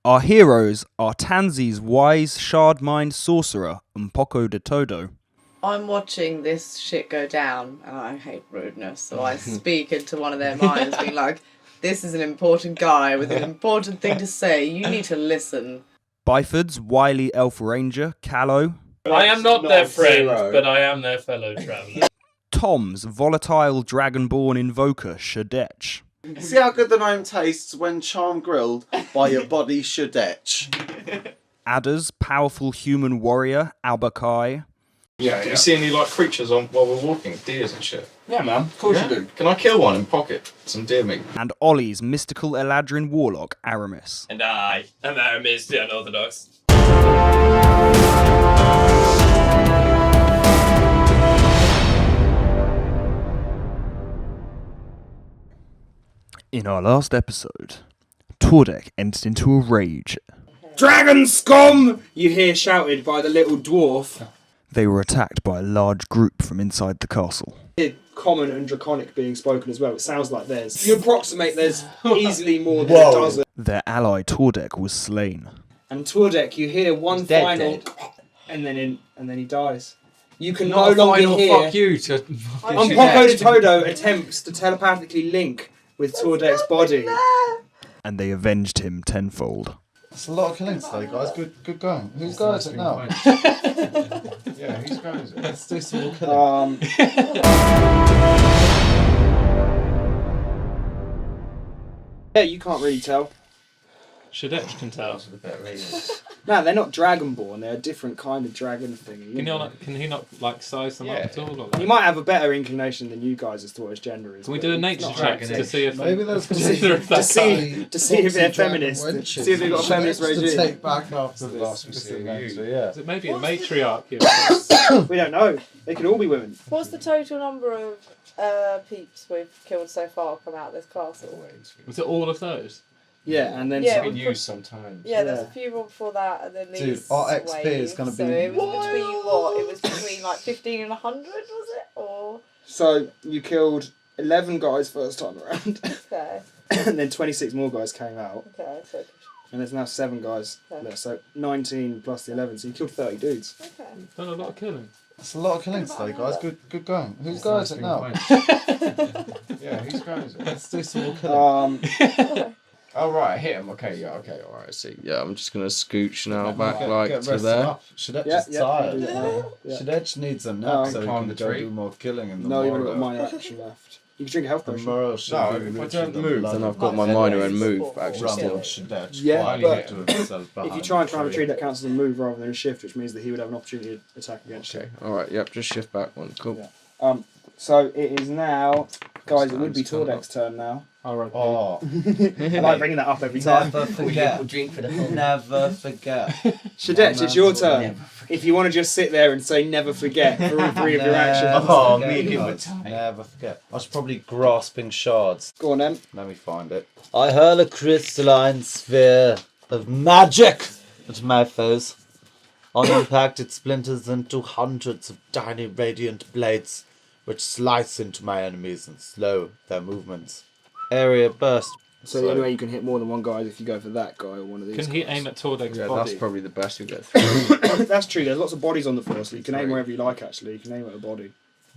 Our heroes are Tansy's wise shard-mind sorcerer, Mpoko de Todo. I'm watching this shit go down, and I hate rudeness, so I speak into one of their minds, being like, this is an important guy with an important thing to say, you need to listen. Byford's wily elf ranger, Callow. I am not their friend, but I am their fellow traveller. Tom's volatile dragonborn invoker, Shadetch. See how good the gnome tastes when charm grilled by your body Shadetch. Adder's powerful human warrior, Albakai. Yeah, do you see any like creatures on while we're walking? Deers and shit. Yeah, man. Of course you do. Can I kill one and pocket some deer meat? And Ollie's mystical Eladrin warlock, Aramis. And I am Aramis, the unorthodox. In our last episode, Tordek entered into a rage. Dragon scum! You hear shouted by the little dwarf. They were attacked by a large group from inside the castle. Common and draconic being spoken as well. It sounds like there's. You approximate there's easily more than a dozen. Their ally Tordek was slain. And Tordek, you hear one final, and then he dies. You can no Not a longer final hear. fuck you to. Mpoko de Todo attempts to telepathically link with Tordek's body. And they avenged him tenfold. That's a lot of killing today, guys. Good going. Who's going it now? Yeah, who's going is it? Let's do some more killing. Yeah, you can't really tell. Shadetch can tell. No, they're not dragonborn. They're a different kind of dragon thingy. Can he not like size them up at all? Or, like? He might have a better inclination than you guys as to what his gender is. Can we do a nature check to see if Maybe there's to see if they're feminist. See if they've got a feminist to regime. take back after the last adventure, yeah. Is it maybe a matriarch? Here? We don't know. They could all be women. What's the total number of peeps we've killed so far come out of this castle? Was it all of those? Yeah, and then Yeah, some. we Used sometimes. Yeah, there's a few more before that, and then Dude, these our XP is waves. gonna be So it was wild. between what? It was between like 15 and 100, was it? Or So you killed 11 guys first time around, okay, and then 26 more guys came out, okay, so and there's now 7 guys left. So 19 plus the 11. So you killed 30 dudes. okay. Done a lot of killing. That's a lot of killing today, guys. Good going. Who's going it now? Yeah, who's going is it? Let's do some more killing. Oh right, I hit him. Okay, alright, I see. Yeah, I'm just gonna scooch now back like Get to rested there. up. Shadetch is tired. Yeah. Shadetch needs a nap so he climb can the go tree. do more killing in the No, you've only got morrow. minor action left. You can drink a health potion. Tomorrow should No, be if I richer don't than move, blood then I've and got my death. minor and move actually Run still. on Shadetch Yeah, quietly but to himself If behind you try and the climb a tree. tree, that counts as a move rather than a shift, which means that he would have an opportunity to attack against Okay, you. alright, yep, just shift back one. Cool. Yeah. So it is now, guys. It would be Stand up. Tordek's turn now. Alright. Oh, I like bringing that up every time. never forget. drink for the whole Never forget. Shadetch, it's your turn. If you want to just sit there and say never forget for all 3 of your actions. Oh, me and him. Never forget. I was probably grasping shards. Go on then. Let me find it. I hurl a crystalline sphere of magic at my foes. On impact, it splinters into hundreds of tiny radiant blades, which slice into my enemies and slow their movements. Area burst. So the only way you can hit more than one guy is if you go for that guy or one of these. Can he aim at Tordek's Yeah, body? that's probably the best you'll get through. That's true. There's lots of bodies on the floor, so you can aim wherever you like. Actually, you can aim at a body.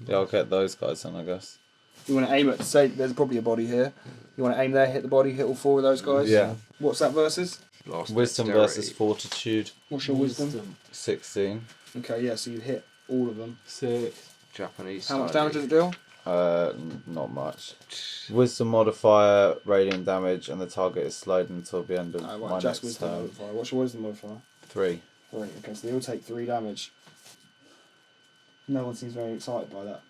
Yeah, I'll get those guys then, I guess. You want to aim at, say, there's probably a body here. You want to aim there, hit the body, hit all 4 of those guys. Yeah. What's that versus? Lost Wisdom dexterity. versus fortitude. What's your wisdom? 16. Okay, yeah. So you hit all of them. 6. Japanese. How much style. damage does it deal? Not much. Wisdom modifier, radiant damage, and the target is slowed until the end of No, my right, just next wisdom turn. modifier. What's your wisdom modifier? 3. 3. Okay, so they all take 3 damage. No one seems very excited by that.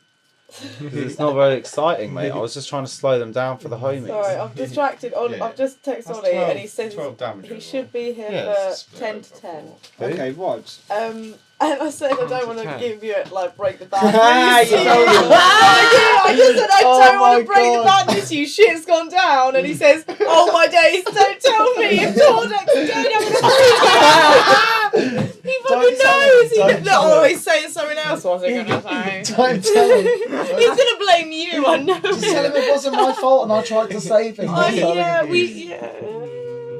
It's not very exciting, mate. I was just trying to slow them down for the homies. Sorry, I'm distracted. Yeah. I've just texted That's Ollie, 12 and he says 12 damage he should be here for 10 to 10. Okay, vibes. And I said I don't want to 10. give you it like break the bad Ah, news. you told him. I just said I Oh don't want my to break God. the bad news. You shit's gone down, and he says, "Oh my days, don't tell me if Tordek's dead. I'm gonna freak out." He fucking knows. Don't He's saying something else. What's he gonna say? Don't tell him. He's gonna blame you. I know. Just tell him it wasn't my fault and I tried to save him. Oh, yeah, we. Yeah.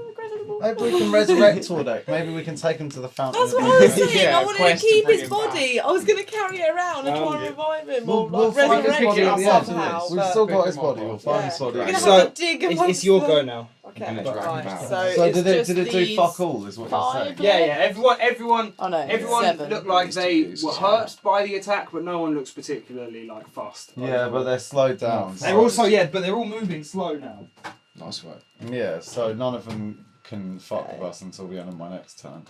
Incredible. Maybe we can resurrect Tordek. Maybe we can take him to the fountain. That's of what I was youth. saying. Yeah, I wanted to quest to keep bring his him back. body. I was going to carry it around and try and revive him or We'll like, find his resurrect body at him the end. somehow. We've but- still got his body. We'll find his body. We're going to So, have to dig It's amongst your the- go now. Okay, Gonna drag him right. out. So, So it's did it just do these fuck all? Is what you're saying? five Yeah, left? everyone Oh no, everyone 7. looked like they These were two hurt by the attack, but no one looks particularly like fussed. Yeah, but they're slowed down. they're also but they're all moving slow now. Nice work. Yeah, so none of them can fuck with us until the end of my next turn.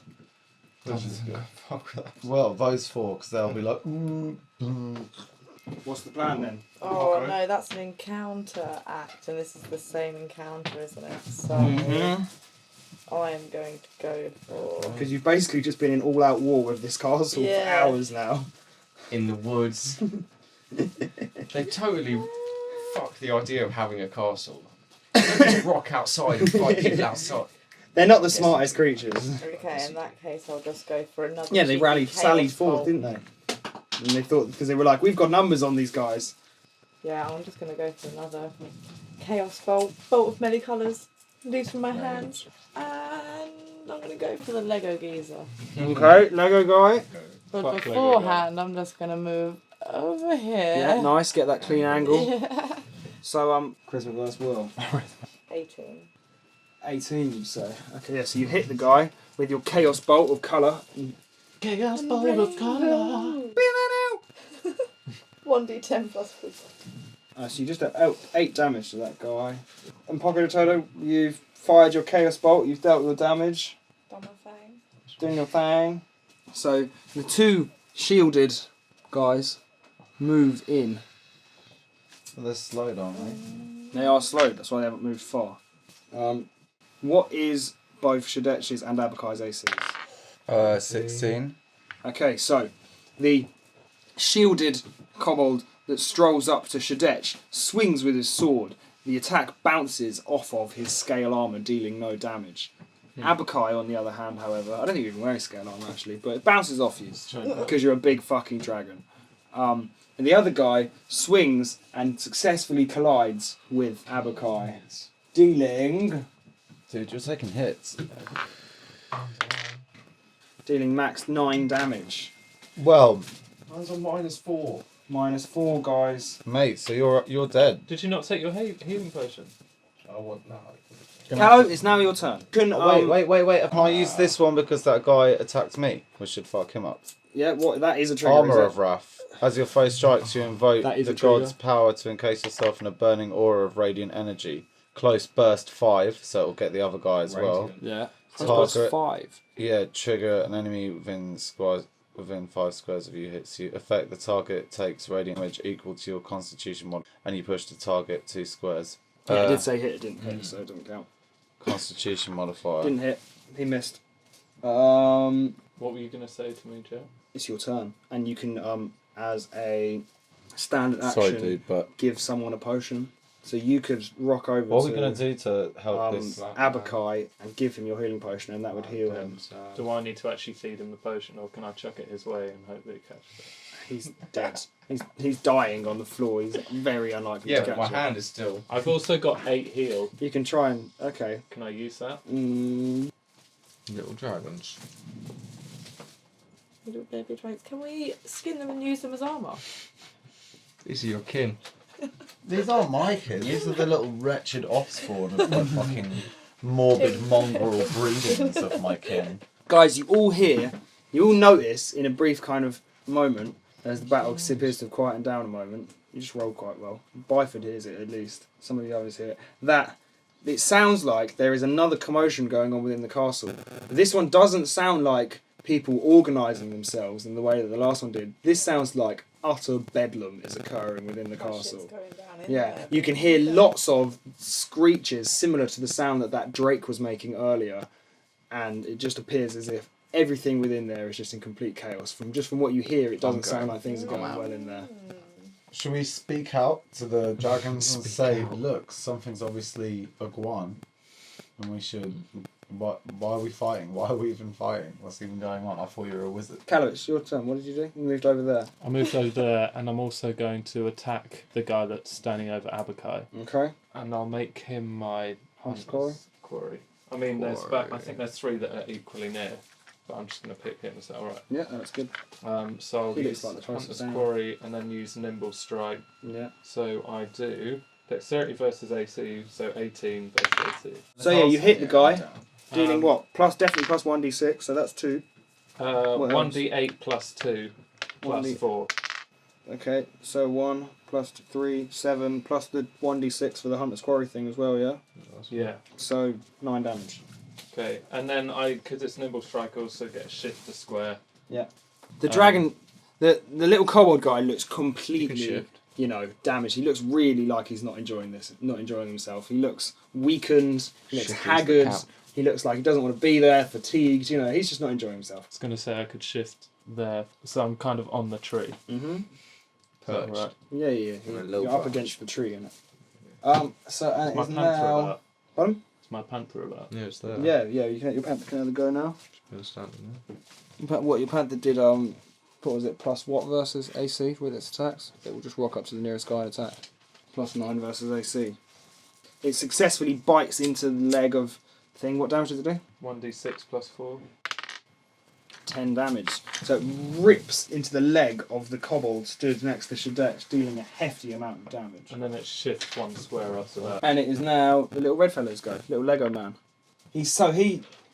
Well, those 4, because they'll be like, What's the plan then? Oh Okay. no, that's an encounter act, and this is the same encounter, isn't it? So I am going to go for. Because you've basically just been in all-out war with this castle for Yeah. hours now. In the woods. They totally fuck the idea of having a castle. Just rock outside and fight people outside. They're not the smartest creatures. Okay, in that case, I'll just go for another. Yeah, they cheeky rallied, chaos sallied forth, bolt. didn't they? And they thought, because they were like, we've got numbers on these guys. Yeah, I'm just going to go for another chaos bolt of many colours. These from my hands, and I'm going to go for the Lego geezer. Okay, Lego guy. But Fuck Lego beforehand, I'm just going to move over here. Yeah, nice, get that clean angle. Yeah. So, Charisma versus Will. 18. 18, you say. Okay, yeah, so you hit the guy with your chaos bolt of colour. Chaos bolt of colour. 1d10 plus 4. So you just dealt 8 damage to that guy. And Pocket Toto, you've fired your chaos bolt, you've dealt with the damage. Done my thing. Doing your thing. So the 2 shielded guys move in. They're slowed, aren't they? They are slowed, that's why they haven't moved far. What is both Shadetch's and Abakai's ACs? 16. Okay, so the shielded kobold that strolls up to Shadetch swings with his sword. The attack bounces off of his scale armour, dealing no damage. Abakai, on the other hand, however, I don't think you're even wearing scale armour actually, but it bounces off you because you're a big fucking dragon. And the other guy swings and successfully collides with Abakai, dealing Dude, you're taking hits. max 9 damage. Well, Mine's on -4. -4, guys. mate, so you're dead. Did you not take your healing potion? I want that. Callow, it's now your turn. Can, Wait. Can I use this one because that guy attacked me? We should fuck him up. Yeah, what? That is a trigger. Armour is it? of Wrath. As your foe strikes, you invoke That is the a trigger. god's power to encase yourself in a burning aura of radiant energy. Close burst 5, so it'll get the other guy as well. Yeah. Target- Plus 5. Yeah, trigger an enemy within 5 squares of you hits you. Effect, the target takes radiant damage equal to your constitution mod, and you push the target 2 squares. Yeah, I did say hit, it didn't hit, so it doesn't count. Constitution modifier. Didn't hit. He missed. What were you going to say to me, Joe? It's your turn, and you can, as a standard action, Sorry, dude, but give someone a potion. So you could rock over what are to we going to do to help this? Abakai and give him your healing potion, and that would heal him. Do I need to actually feed him the potion, or can I chuck it his way and hope that he catches it? He's dead. He's dying on the floor. He's very unlikely Yeah, to but my catch it. hand is still. I've also got 8 heal. You can try and... Okay. Can I use that? Little dragons. Little baby dragons. Can we skin them and use them as armour? These are your kin. These aren't my kids. These are the little wretched offspawn of the fucking morbid mongrel breedings of my kin. Guys, you all notice in a brief kind of moment, as the battle appears to have quietened down a moment, you just rolled quite well. Byford hears it at least, some of the others hear it, that it sounds like there is another commotion going on within the castle. This one doesn't sound like people organising themselves in the way that the last one did. This sounds like utter bedlam is occurring within the castle. Yeah, you can hear lots of screeches similar to the sound that Drake was making earlier, and it just appears as if everything within there is just in complete chaos. From what you hear, it doesn't sound like things are going well in there. Should we speak out to the dragons and say, look, something's obviously a guan, and we should... Why are we fighting? Why are we even fighting? What's even going on? I thought you were a wizard. Callow, it's your turn. What did you do? You moved over there. I moved over there, and I'm also going to attack the guy that's standing over Abakai. Okay. And I'll make him my Hunter's quarry? quarry. I mean, I think there's 3 that are equally near, but I'm just going to pick him. Is that alright? Yeah, that's good. So I'll He use looks like the closest Hunter's thing. Quarry and then use Nimble Strike. Yeah. So I do Dexterity versus AC, so 18 versus AC. So yeah, you hit the guy, Down. dealing what? Definitely plus 1d6, so that's 2. What else? 1d8 plus 2 plus 1d8. 4. Okay, so 1 plus 3, 7, plus the 1d6 for the Hunter's Quarry thing as well, yeah? Yeah. So 9 damage. Okay, and then because it's Nimble Strike, I also get a shift to square. The dragon, the little kobold guy looks You can completely, shift. damaged. He looks really like he's not enjoying himself. He looks weakened, he looks Shift into the haggard, camp. he looks like he doesn't want to be there, fatigued, he's just not enjoying himself. I was going to say I could shift there, so I'm kind of on the tree. Mm-hmm. Is that Perched. right? Yeah. You're a little You're up perched. against the tree, innit? So and My it's panther now. about. Pardon? It's my panther about. Yeah, it's there. Yeah. Your panther can either go now. It's standing there. Your panther did what was it? Plus what versus AC with its attacks? It will just rock up to the nearest guy and attack. Plus 9 versus AC. It successfully bites into the leg of the thing. What damage does it do? 1d6 plus 4. 10 damage. So it rips into the leg of the kobold stood next to Shadetch, dealing a hefty amount of damage. And then it shifts 1 square after that. And it is now the little red fellow's go, little Lego man. He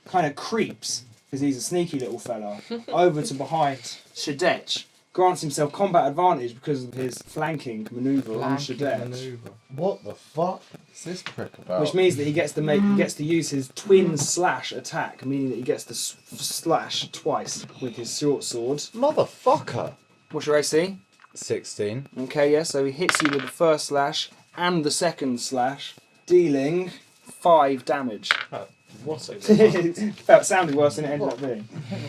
kind of creeps, because he's a sneaky little fella, over to behind Shadetch, grants himself combat advantage because of his flanking manoeuvre on Shadetch. What the fuck is this prick about? Which means that he gets to use his twin slash attack, meaning that he gets to slash twice with his short sword. Motherfucker! What's your AC? 16. Okay, yeah, so he hits you with the first slash and the second slash, dealing 5 damage. What's it? That sounded worse than it ended up being.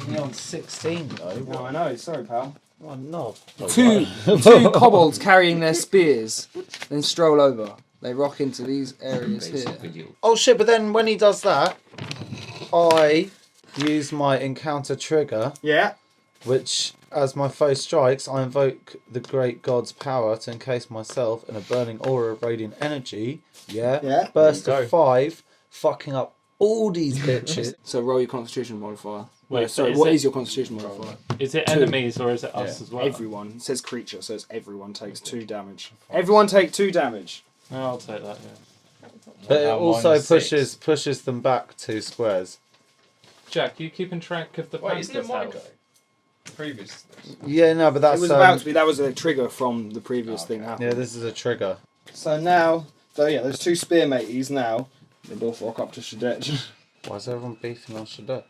Me on 16 though. No, I know, sorry pal. I'm not. Two kobolds carrying their spears then stroll over. They rock into these areas here. Oh shit, but then when he does that, I use my encounter trigger, Yeah. which, as my foe strikes, I invoke the great god's power to encase myself in a burning aura of radiant energy. Yeah. Burst There you of 5, fucking up all these bitches. So roll your constitution modifier. Wait, Sorry, is what it- is your constitution modifier? Is it enemies or is it us as well? Everyone. It says creature, so it's everyone takes 2 damage. Everyone take 2 damage. No, I'll take that, yeah. But it Now also minus 6. pushes them back 2 squares. Jack, you keeping track of the Wait, isn't it panther's my health? go? Previous. Yeah, no, but that's It was about to be, that was a trigger from the previous thing happening. yeah, this is a trigger. So now, there's 2 spear mateys now. They both walk up to Shadetch. Why is everyone beefing on Shadetch?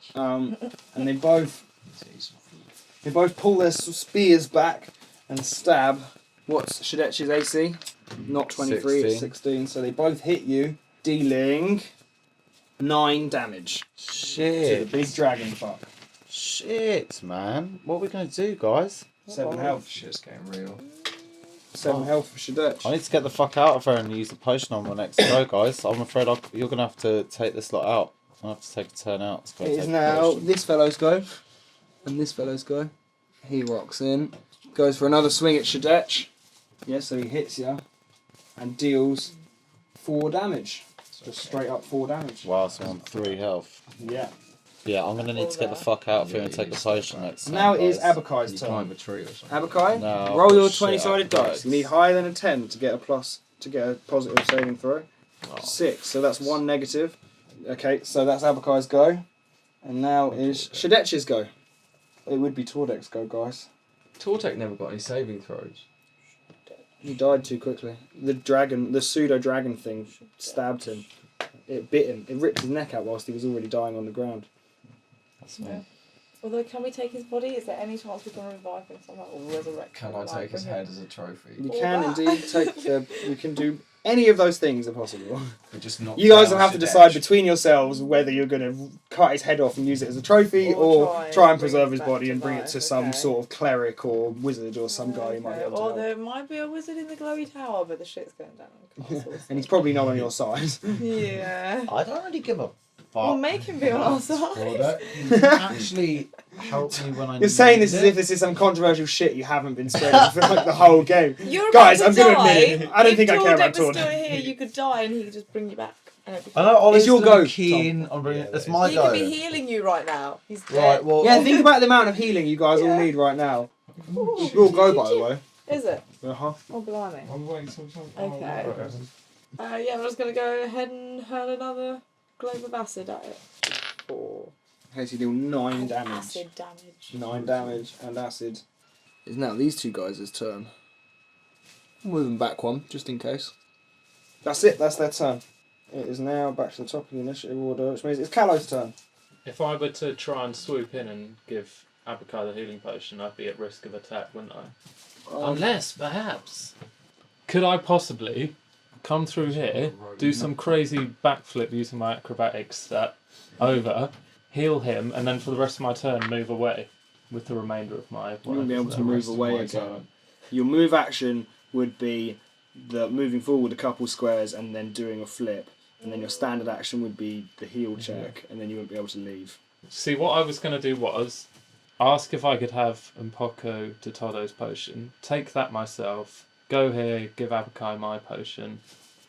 And they both pull their spears back and stab. What's Shadetch's AC? Not 23, it's 16. So they both hit you, dealing 9 damage to the Shit. big dragon fuck. Shit, man. What are we going to do, guys? 7 health. Shit's getting real. 7 health for Shadetch. I need to get the fuck out of here and use the potion on my next go, guys. I'm afraid you're going to have to take this lot out. I'll have to take a turn out. To go It take is the now potion. this fellow's go, and this fellow's go. He rocks in, goes for another swing at Shadetch. Yeah, so he hits you, and deals 4 damage. Just straight up 4 damage. Wow, so I'm on 3 health. Yeah. Yeah, I'm going to need to get the fuck out of here and take a potion next time. Now it is guys. Abakai's You turn. climb a tree or something. Abakai, No, roll your shit, 20-sided I've dice. You need higher than a 10 to get a positive saving throw. Oh. 6, so that's 1 negative. Okay, so that's Abakai's go. And now is Shadetch's go. It would be Tordek's go, guys. Tortek never got any saving throws. He died too quickly. The pseudo-dragon thing stabbed him. It bit him. It ripped his neck out whilst he was already dying on the ground. That's me. Although, can we take his body? Is there any chance we can revive him somehow or resurrect him? Can I Like, take his bring him- head as a trophy? You Or can that. indeed take the... You can do... Any of those things are possible. We just knock You guys down will have to Shadetch. decide between yourselves whether you're going to cut his head off and use it as a trophy, or Or try and bring preserve it his back body to and bring it life, to some okay. sort of cleric or wizard or some guy who might be Okay, able to or help. there might be a wizard in the glowy tower, but the shit's going down on the castle. And he's probably not on your side. Yeah. I don't really give a We'll fuck. make him be on our side. Tordek. You actually help me when I You're saying this need as it. if this is some controversial shit you haven't been spreading for like the whole game. You're Guys, about I'm to going to die. admit it. I don't think I care about If Tordek was Tordek. still here, you could die and he could just bring you back. I know Ollie's It's your gonna go, be keen on bringing. It's my He go. could be healing you right now. He's dead. Right. Well. Yeah, think about the amount of healing you guys all Yeah. need right now. It's your go, by the way. Is it? Uh-huh. Oh, blimey. I'm waiting till Okay. Yeah, I'm just going to go ahead and hurl another globe of acid at it. 4. Okay, so you deal 9 damage. Acid damage. 9 damage and acid. It's now these two guys' turn. I'll move them back one, just in case. That's it, that's their turn. It is now back to the top of the initiative order, which means it's Callow's turn. If I were to try and swoop in and give Abakai the healing potion, I'd be at risk of attack, wouldn't I? Unless, perhaps... Could I possibly come through here, do some crazy backflip using my acrobatics stat over, heal him, and then for the rest of my turn move away with the remainder of my... You wouldn't be able to the move rest of away my again. turn. Your move action would be the moving forward a couple squares and then doing a flip. And then your standard action would be the heal check, and then you wouldn't be able to leave. See, what I was going to do was ask if I could have Mpoko Totodo's potion, take that myself, go here, give Abakai my potion,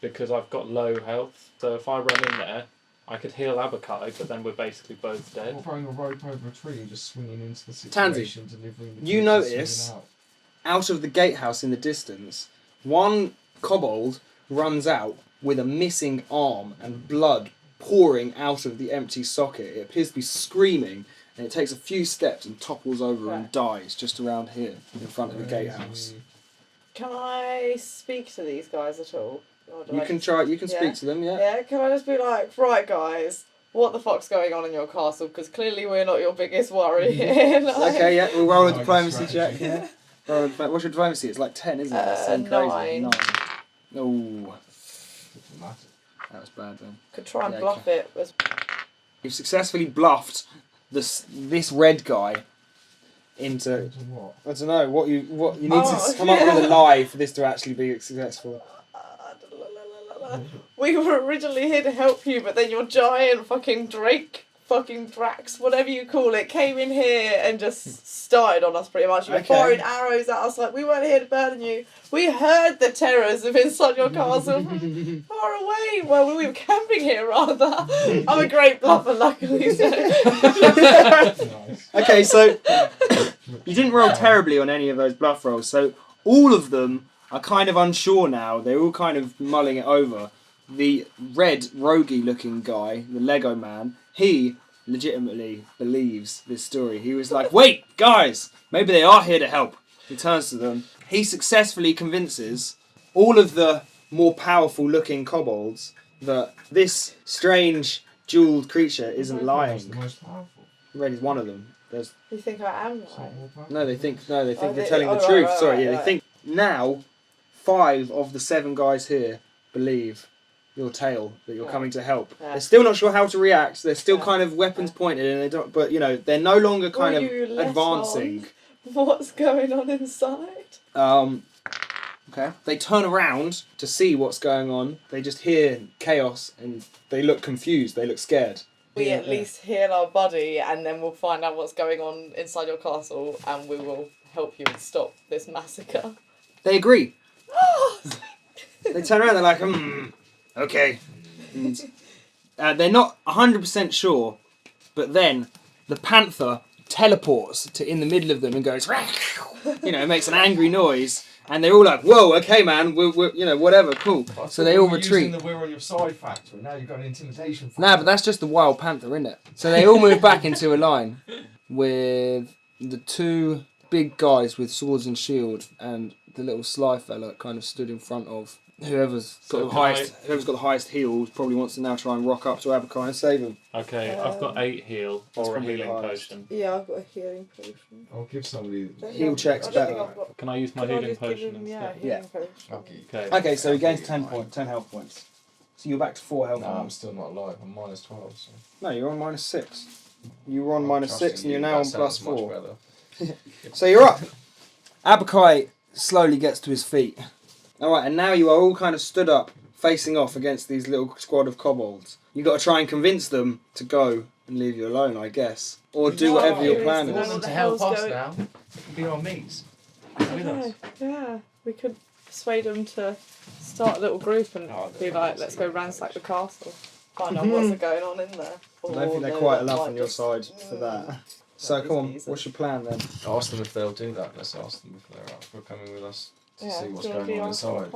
because I've got low health. So if I run in there, I could heal Abakai, but then we're basically both Or dead. throwing a rope over a tree and just swinging into the Tansy, situation, delivering the you goods and notice- swinging out. Out of the gatehouse in the distance, one kobold runs out with a missing arm and blood pouring out of the empty socket. It appears to be screaming, and it takes a few steps and topples over and dies just around here in front of the gatehouse. Can I speak to these guys at all? Or do You I can just- try. You can Yeah. speak to them. Yeah. Yeah, can I just be like, right guys, what the fuck's going on in your castle? Because clearly we're not your biggest worry here. Like, Okay. Yeah. We'll roll a Nice diplomacy strategy. check. Yeah. Roll a, what's your diplomacy? It's like 10, isn't it? That's so 9. crazy. 9. Oh, Dramatic. that was bad then. Could try and Yeah, bluff it. As... You've successfully bluffed this red guy into. Into what? I don't know what you need Oh, to come up with a lie for this to actually be successful. We were originally here to help you, but then your giant fucking Drake, fucking Drax, whatever you call it, came in here and just started on us pretty much. You were Okay. firing arrows at us like, we weren't here to burden you. We heard the terrors of inside your castle from far away. Well, we were camping here rather. I'm a great bluffer, luckily. So. Nice. Okay, so you didn't roll terribly on any of those bluff rolls, so all of them are kind of unsure now. They're all kind of mulling it over. The red, roguey looking guy, the Lego man, he legitimately believes this story. He was like, wait, guys, maybe they are here to help. He turns to them. He successfully convinces all of the more powerful looking kobolds that this strange jeweled creature isn't That's lying. the most powerful. Red is one of them. There's You think I am It's not right? more powerful. no, they think Oh, they're they- telling the oh, right, truth. right, Sorry, right, yeah, they right. think now 5 of the 7 guys here believe your tale that you're Yeah. coming to help. Yeah. They're still not sure how to react. They're still Yeah. kind of weapons pointed, and they don't. But you know, they're no longer kind Will you of let advancing. What's going on inside? Okay. They turn around to see what's going on. They just hear chaos, and they look confused. They look scared. We Yeah, at yeah. least heal our buddy, and then we'll find out what's going on inside your castle, and we will help you stop this massacre. They agree. They turn around. They're like, okay. And, they're not 100% sure, but then the panther teleports to in the middle of them and goes, you know, makes an angry noise, and they're all like, whoa, okay, man, we're you know, whatever, cool. I So thought they we all were retreat. using the we're on your side factor, and now you've got an intimidation factor. Nah, but that's just the wild panther, isn't it? So they all move back into a line with the 2 big guys with swords and shield, and the little sly fella kind of stood in front of whoever's got So the can highest. Whoever's got the highest heal probably wants to now try and rock up to Abakai and save him. Okay, I've got 8 heal That's or a probably healing the highest. potion. Yeah, I've got a healing potion. I'll give somebody. Heal checks better. Can I use my healing potion instead? Yeah. Potion. Okay. Okay. Okay, so he gains 10 health points. So you're back to 4 health No, I'm points. still not alive. I'm minus 12. So. No, you're on -6. You were on -6, Trusting and you're you, now that on plus sounds much 4. better. So you're up. Abakai slowly gets to his feet. Alright, and now you are all kind of stood up, facing off against these little squad of kobolds. You got to try and convince them to go and leave you alone, I guess. Or do No, whatever your it plan is Want is. them What to the help hell's us going- now. Be our mates. With us. Yeah, we could persuade them to start a little group and be like, let's go ransack the castle, find out what's going on in there. I don't think they're quite enough on your side for that. So come on, what's your plan then? Ask them if they'll do that. Let's ask them if they're up for coming with us to see what's going on inside.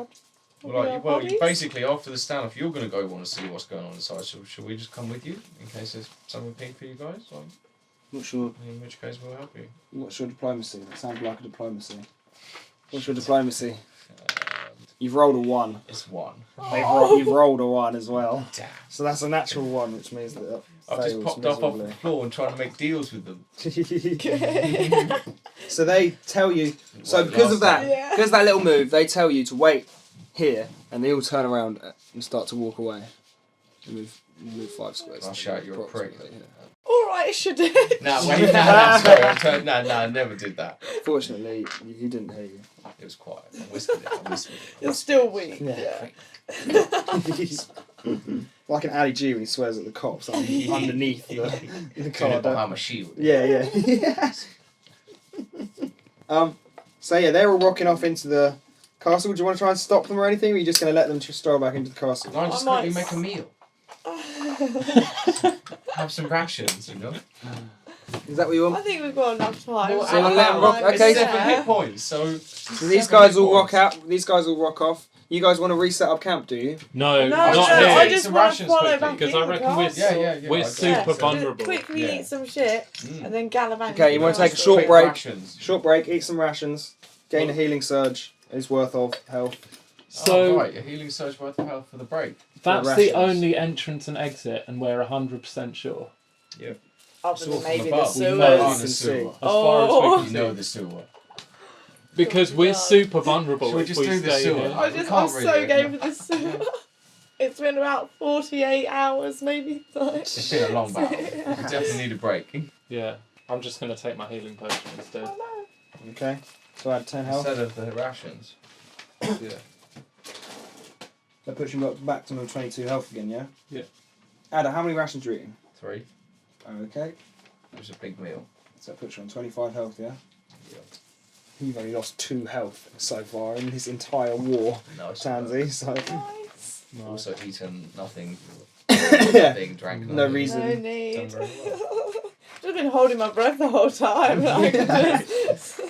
Well, you basically after the standoff, you're going to go want to see what's going on inside. So should we just come with you in case there's something pink for you guys? Or Not sure. in which case we'll help you. What's your diplomacy? That sounds like a diplomacy. What's your diplomacy? You've rolled a 1. It's 1. You've rolled a 1 as well. Damn. So that's a natural 1, which means that I've just popped up off the floor and trying to make deals with them. So they tell you. So because of that, because of that little move, they tell you to wait here, and they all turn around and start to walk away. Move 5 squares. I'll shout you're a prick. Alright, should do. Nah, wait, sorry, I never did that. Fortunately, he didn't hear you. It was quiet. I whispered it. You're still weak. Yeah. Like an Ali G when he swears at the cops underneath the car. Behind my shield. Yeah. So yeah, they're all rocking off into the castle. Do you want to try and stop them or anything, or are you just going to let them just stroll back into the castle? No, just quickly make a meal. Have some rations, you know. Is that what you I want? think we've got enough time. So you let them rock? Okay. 7 hit points. So These guys all rock out. These guys all rock off. You guys want to reset up camp, do you? No, No, not I here. just Some want to rations follow quickly, back Because in I reckon the castle. we're I super guess. vulnerable. Quickly Yeah. eat some shit and then gallivant. Okay, you want to take a castle. short break? Rations. Short break. Eat some rations. Gain a healing surge. Is worth of health. So right, a healing surge worth of health for the break. that's For the rations. only entrance and exit, and we're 100% sure. Other It's than all from maybe the above. We know sewers. it's in can the see. sewer. As far as we Oh. can You see. know the sewer. Because we're super vulnerable Should we if just we do the stay sewer? here. I'm can't so really, game for the sewer. It's been about 48 hours, maybe. It's been a long battle. We definitely need a break. Yeah, I'm just going to take my healing potion instead. Okay. So add 10 health. Instead of the rations. Yeah. That puts you back to 22 health again, yeah? Yeah. Ada, how many rations are you eating? 3. Okay. It was a big meal. So that puts you on 25 health, yeah? Yeah. You've only lost 2 health so far in this entire war, No, it's Tansy, so Nice. also eaten nothing. Yeah. Nothing, drank no nothing. reason. No need. Done very well. Just been holding my breath the whole time. Like, just...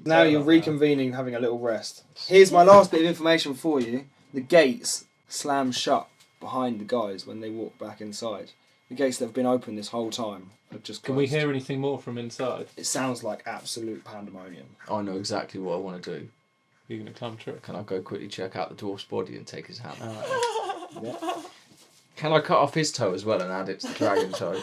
Now you're reconvening, having a little rest. Here's my last bit of information for you. The gates slam shut behind the guys when they walk back inside. The gates that have been open this whole time have just Can we closed. hear anything more from inside? It sounds like absolute pandemonium. I know exactly what I want to do. You're going to climb through it? Can I go quickly check out the dwarf's body and take his hammer? Yeah. Can I cut off his toe as well and add it to the dragon toe?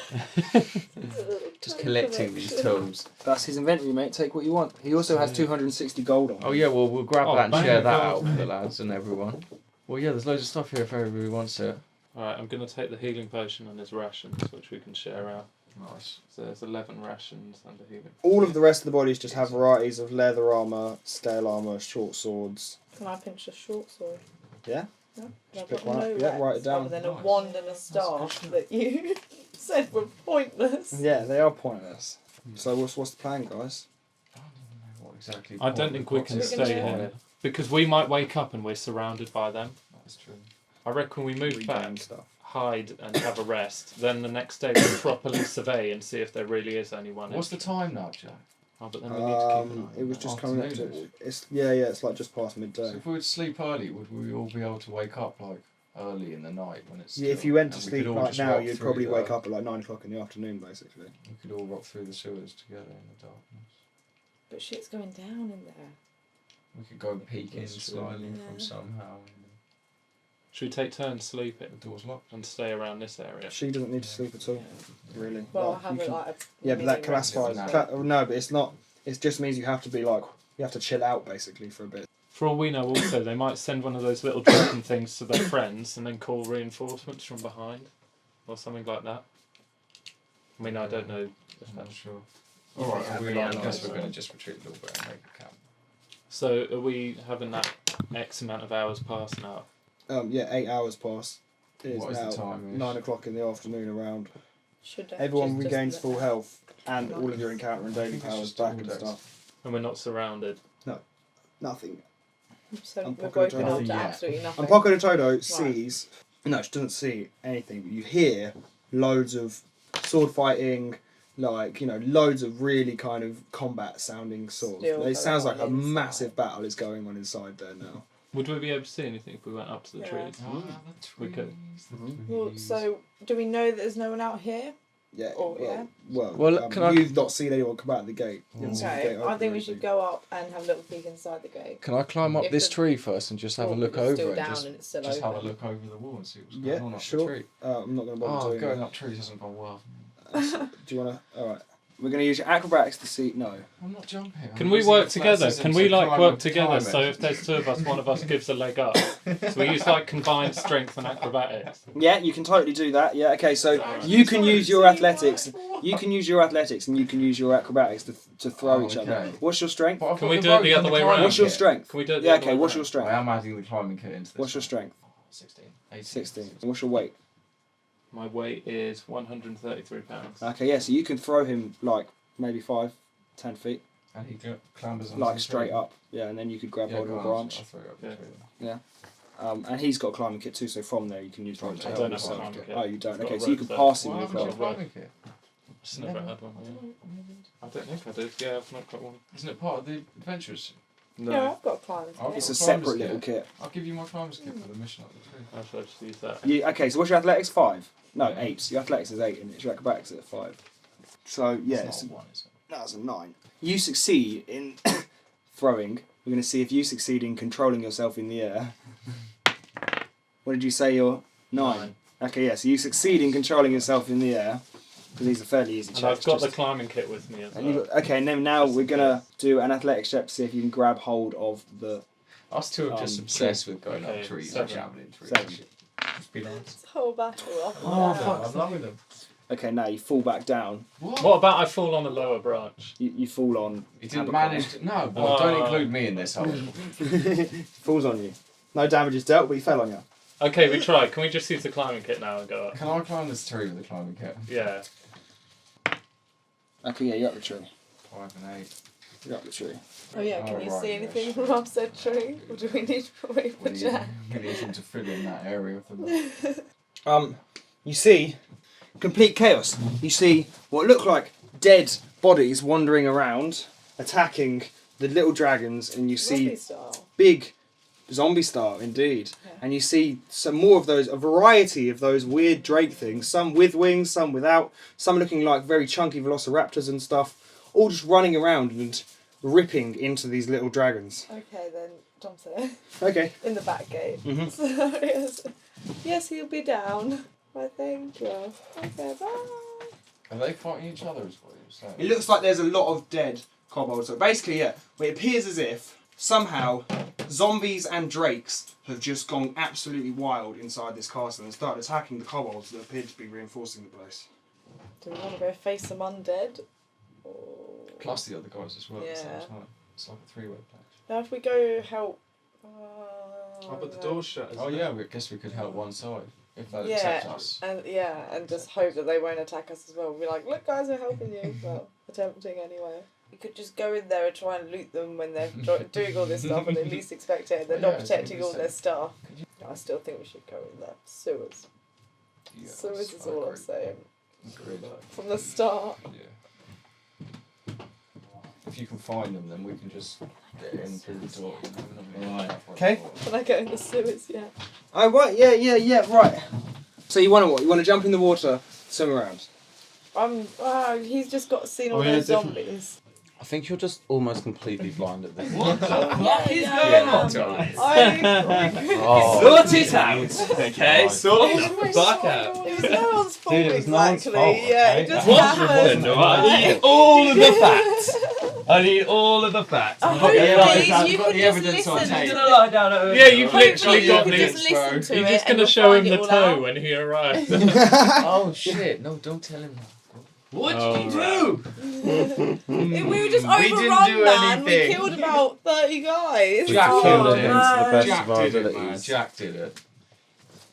Just collecting these toes. That's his inventory, mate. Take what you want. He also has 260 gold on him. Oh yeah, well we'll grab Oh, that and bang, share that gold. out for the lads and everyone. Well yeah, there's loads of stuff here if everybody wants it. Alright, I'm going to take the healing potion and his rations, which we can share out. Nice. So there's 11 rations and a healing. All of the rest of the bodies just have varieties of leather armour, scale armour, short swords. Can I pinch a short sword? Yeah? No? Just I've pick got one up. no Yeah, reps write it down. Other than a Nice. wand and a staff that you said were pointless. Yeah, they are pointless. So what's the plan, guys? I don't know what exactly. I don't think we can We're stay gonna- here. Because we might wake up and we're surrounded by them. That's true. I reckon we move Regain back, stuff. hide and have a rest. Then the next day we'll properly survey and see if there really is anyone. What's the time now, Jack? Oh, but then we need to keep an eye on It was that. just coming up to Afternoon. it's it's like just past So midday. if we were to sleep early, would we all be able to wake up like early in the night when it's Yeah, if still- you went to and we sleep could all right just now, rock you'd through probably the- wake up at like 9 o'clock in the afternoon, basically. We could all rock through the sewers together in the darkness. But shit's going down in there. We could go and peek in That's true. slyly Yeah. from somehow. Should we take turns sleeping The door's locked. and stay around this area? She doesn't need to sleep at all, really. Well, Like, I have you it can- like a yeah, but that mini rest classifies. rest. No, but it's not. It just means you have to be like you have to chill out basically for a bit. For all we know, also, they might send one of those little dragon things to their friends and then call reinforcements from behind. Or something like that. I mean, I don't know if I'm not that's... sure. Yeah, Alright, yeah, I yeah, guess yeah. we're going to just retreat a little bit and make a camp. So, are we having that X amount of hours pass now? Yeah, 8 hours pass. It is What is now the time? 9 o'clock in the afternoon around. Should Everyone just regains let- full health and all of your encounter and daily think it's powers just back all and days. stuff. And we're not surrounded. Nothing. So And we're Poco woken Toto. up to Yeah. absolutely nothing. And Poco de Todo sees, no, she doesn't see anything, but you hear loads of sword fighting, like, you know, loads of really kind of combat sounding sort Still of. It sounds going like a on inside. massive battle is going on inside there now. Would we be able to see anything if we went up to the Yeah. trees? We could. Well, so do we know that there's no one out here? Yeah. Oh, yeah. Well, can I- you've not seen anyone come out of the gate. You haven't seen the Okay, gate I open think or we should anything. go up and have a little peek inside the gate. Can I climb up If this the- tree first and just have a Or look it's still over it? down Just, and it's still just have a open. look over the wall and see what's going Yeah, on up the sure. tree. I'm not going to bother Oh, doing going that. up trees hasn't gone well. Do you want to? Alright. We're going to use your acrobatics to see. No. I'm not jumping. Can I'm we using work together? athleticism Can to we like climb work up- together? climb So it. if there's two of us, one of us gives a leg up. So we use like combined strength and acrobatics. Yeah, you can totally do that. Yeah, okay, so you can use your athletics. You can use your athletics and you can use your acrobatics to throw Oh, each other. okay. What's your strength? But I've Can got we the do it rope the and other the way climbing around? What's your kit. strength? Can we do it? the Yeah, other okay, way what's your around? strength? I am adding the climbing kit into this. What's your one. strength? 16. 18. 16. And what's your weight? My weight is 133 pounds. Okay, yeah, so you can throw him like maybe 5-10 feet, And he clambers on like straight up. Yeah, and then you could grab hold of a branch. I'll throw it up the Yeah. tree. And he's got a climbing kit too, so from there you can use From rope to there. I help don't have a yourself. climbing kit. Oh, you don't? I've got Okay, a so you rope can there. pass him Why with haven't you rope. got a climbing kit? Just never had one. I don't think I did. Yeah, I've not got one. Isn't it part of the adventures? Yeah, I've got a climb. I've It's got a climbers separate little kit. kit. I'll give you my climbers kit for the mission up the tree. I should just use that. Okay, so what's your athletics? 5? No, 8. Your athletics is 8 and your acrobatics is 5. So, yeah, It's it's, not one, is it? that's a 9. You succeed in throwing. We're going to see if you succeed in controlling yourself in the air. What did you say? You're 9. Okay, yeah, so you succeed in controlling yourself in the air. Because these are fairly easy checks. And I've got just- the climbing kit with me as and well. you've got- okay, and then now we're going to do an athletics check to see if you can grab hold of the... Us two are just Um, obsessed with going okay, up trees 7. and javelin trees. 7. Just be nice. This whole battle up and Oh, down. fuck, I'm loving them. Okay, now you fall back down. What about I fall on a lower branch? You fall on... He didn't Abercrombie. manage to... No, well, don't include me in this whole... Falls on you. No damage is dealt, but he fell on you. Okay, we tried. Can we just use the climbing kit now and go up? Can I climb this tree with the climbing kit? Yeah. Okay, yeah, you're up the tree. 5 and 8. You're up the tree. Oh yeah, can Oh, you right, see yeah, anything sure. from up said tree? Or do we need to wait for We Jack? need him to fill in that area for the... You see complete chaos. You see what look like dead bodies wandering around, attacking the little dragons, and you see Zombie style. big zombie style indeed. Yeah. And you see some more of those, a variety of those weird drake things, some with wings, some without, some looking like very chunky velociraptors and stuff, all just running around and ripping into these little dragons. Okay then, jump there. Okay. In the back gate. Mhm. So yes, he'll be down. I think. Yeah. Okay, bye. Are they fighting each other as well? It looks like there's a lot of dead kobolds. So basically, yeah, it appears as if somehow zombies and drakes have just gone absolutely wild inside this castle and started attacking the kobolds that appear to be reinforcing the place. Do we want to go face some undead? Or... Plus the other guys as well at the same Yeah. time. It's like a three-way patch. Now if we go help... Oh, but the no. door's shut. Oh yeah, I guess we could help one side if they Yeah, accept us. and just hope that they won't attack us as well. We'll be like, look guys, we're helping you. Well, attempting anyway. We could just go in there and try and loot them when they're doing all this stuff and they least expect it. They're Yeah, not it's protecting all 100%. their stuff. I still think we should go in there. Sewers. Yeah, Sewers is I all I'm agree. saying. Agreed. From the start. Yeah. If you can find them, then we can just get in through the door. You know, we're not halfway Okay. forward. Can I go in the sewers yet? Oh, right, yeah, right. So you want to what? You want to jump in the water, swim around? He's just got seen all Are we in a those different- zombies. I think you're just almost completely blind at this point. What is Yeah, Oh. Sort it out, okay? Sort the fuck out. It was no one's fault, Dude, it was no one's exactly. fault, Yeah, okay? it just What's happened. happened? I need all of the facts. I need all of the facts. I You've hope got the please evidence. you got could the just evidence on listen tape. to Gonna the... lie down over Yeah, you've Hopefully literally you got could the... just listen to You're it just and going to you'll show him find the it all toe out. when he arrives. Oh shit! No, don't tell him that. What Oh, did you do? We were just We didn't overrun, do man. We anything. killed about 30 guys. Jack killed killed him him. to the best Jack of our did it, man. abilities. Jack did it.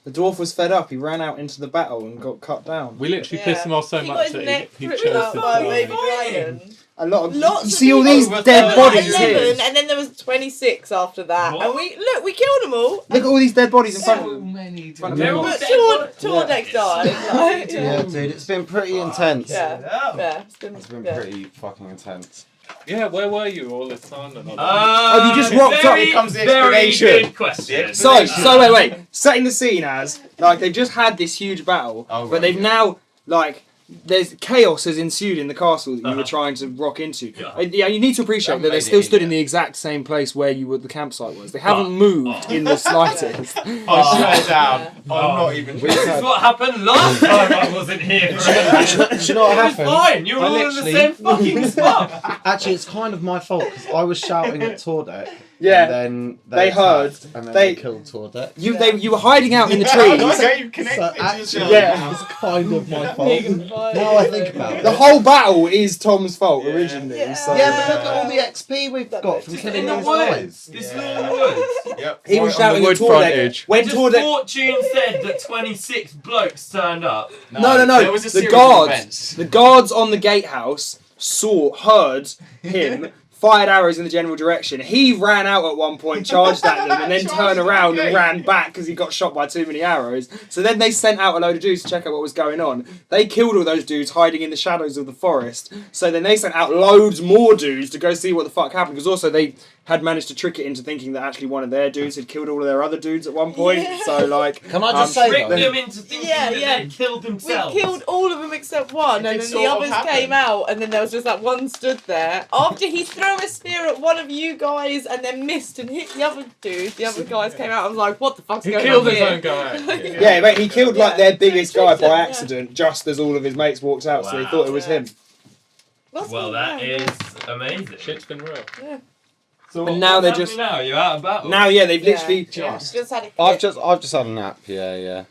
The dwarf was fed up. He ran out into the battle and got cut down. We literally Yeah. pissed him off so He much got his that neck he ripped chose out to by a die. baby dragon. A lot of. Lots you of see all people. these There dead were like bodies 11, here. and then there was 26 after that. What? And we killed them all. Look at all these dead bodies in front of So them. many. Front of They're them. all But dead Tordek died. Like, Yeah, dude, it's been pretty intense. yeah. It's been yeah. pretty fucking intense. Yeah, where were you all this time? Then? Oh, you just rocked up. very, Here comes the very explanation. good question. So wait. Setting the scene as like they've just had this huge battle, Oh, but right, they've yeah. now like there's chaos has ensued in the castle that you were Uh-huh. trying to rock into. Yeah. Yeah, you need to appreciate Haven't that they're made still it in stood in yet. the exact same place where the campsite was. They haven't But- moved in the slightest. I swear down. I'm not even. This is what happened last time I wasn't here. Do you know what It was happened? fine. You were I all in the literally- same fucking spot. Actually, it's kind of my fault because I was shouting at Tordek. Yeah, And then they heard. attacked, and then They- they killed Tordek. You were hiding out in the trees. Okay, you So connected to actually, yourself. Yeah. it's kind of my fault. Now I think about it. The whole battle is Tom's fault originally. Yeah. So. Yeah, but look at all the XP we've got from killing In the those woods. guys. This is all in the woods. Yep. He was Right on shouting the at wood Tordek. frontage. When Just Tordek. Fortune said that 26 blokes turned up. No. There was a The series of guards, events. the guards on the gatehouse heard him, fired arrows in the general direction. He ran out at one point, charged at them, and then turned around and ran back because he got shot by too many arrows. So then they sent out a load of dudes to check out what was going on. They killed all those dudes hiding in the shadows of the forest. So then they sent out loads more dudes to go see what the fuck happened, because also they had managed to trick it into thinking that actually one of their dudes had killed all of their other dudes at one point. Yeah. So like, Can I just say Tricked though? them into thinking that they killed We themselves. killed all of them except one, and It then sort the of others happened. came out, and then there was just that one stood there. After he threw a spear at one of you guys and then missed and hit the other dude, the other guys came out. I was like, what the fuck's He going killed on his here? own guy. yeah, mate, he killed like Yeah. their biggest guy by Yeah. accident, just as all of his mates walked out. So they Wow. thought it was Yeah. him. What's Well, going that on? is amazing. Shit's been real. So And now what's they're happening just- now. You're out of battle. Now, yeah, they've Yeah. literally. Just had a I've clip. just had a nap. Yeah.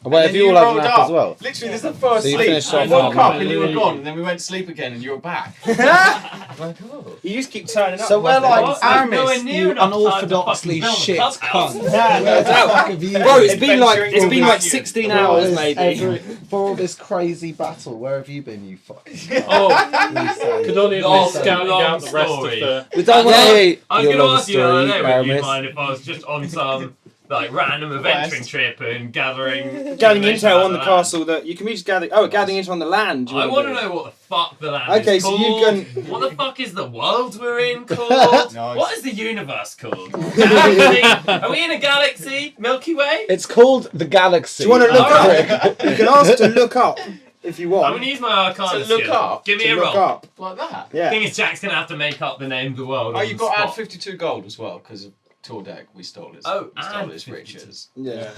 And Wait, then have you all had a rolled nap up. as well? Literally, this is the first So you sleep. finished I off woke on- up and you were gone, and then we went to sleep again, and you were back. Like, oh. You just keep turning up. So we're like What? There's Aramis, nowhere near you enough time to unorthodoxly fucking shit build a clubhouse. cunt. Yeah, Where the doubt. fuck have you Bro, it's been like Adventuring all 16 For all hours this maybe. for all this crazy battle, where have you been, you fuck? Oh, could only Long, be scouting long out the rest story. of the. We don't want Hey, I was you'll going to love ask the you the other story, day, would you Aramis. mind if I was just on some like random adventuring trip and gathering gathering information intel about on the land? castle that you can be just gathering. Oh, gathering intel on the land. you I wanna want to do. know what the fuck the land Okay, is so called. you've gone- What the fuck is the world we're in called? Nice. What is the universe called? Galaxy? Are we in a galaxy? Milky Way? It's called the Galaxy. Do you want to look Alright. up? You can ask to look up if you I'm want. going to use my Arcana To look skill. up? Give me To a look roll. up. Like that. Yeah. Thing is, Jack's going to have to make up the name of the world. Oh, on you've the got to add spot. 52 gold as well, because of Tordek. We stole his. Oh, we stole and his 52. riches. Yeah.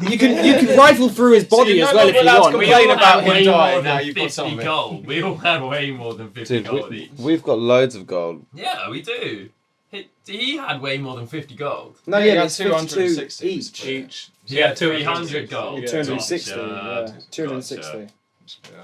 You can rifle through his body you're as no well if longer you allowed want. to We complain all about had him way dying, more now than you've got 50 something. gold. We all had way more than 50 Dude, gold each. we've got loads of gold. Yeah, we do. He had way more than 50 gold. No, Yeah, yeah, you there's had 52 260 each. Each. Yeah, 300 gold. Yeah. 260. Gotcha. Yeah, 260.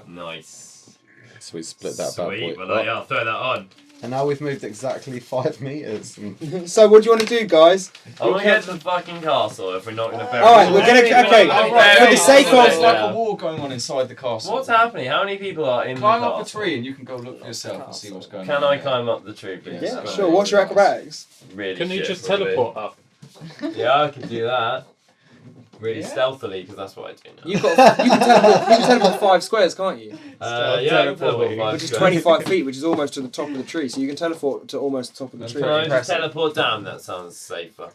Nice. So we split that bad Sweet. boy. Well, yeah, I'll throw that on. And now we've moved exactly 5 meters. So what do you want to do, guys? I want to get to the fucking castle if we're not going to bury Alright, it. we're gonna. Okay, Oh, for the sake There's of. like a war going on inside the castle. What's happening? How many people are in Climb the up a castle? tree and you can go look for yourself and see what's going Can on. I climb up the tree, please? Yeah, Yeah, sure. What's your acrobatics? Really Can you shit just for a bit. teleport up? Yeah, I can do that. Really Yeah. stealthily, because that's what I do now. You can teleport 5 squares, can't you? Yeah, I can teleport 5 Which is squares. 25 feet, which is almost to the top of the tree. So you can teleport to almost the top of the tree. Can I just Impressive. teleport down? That sounds safer.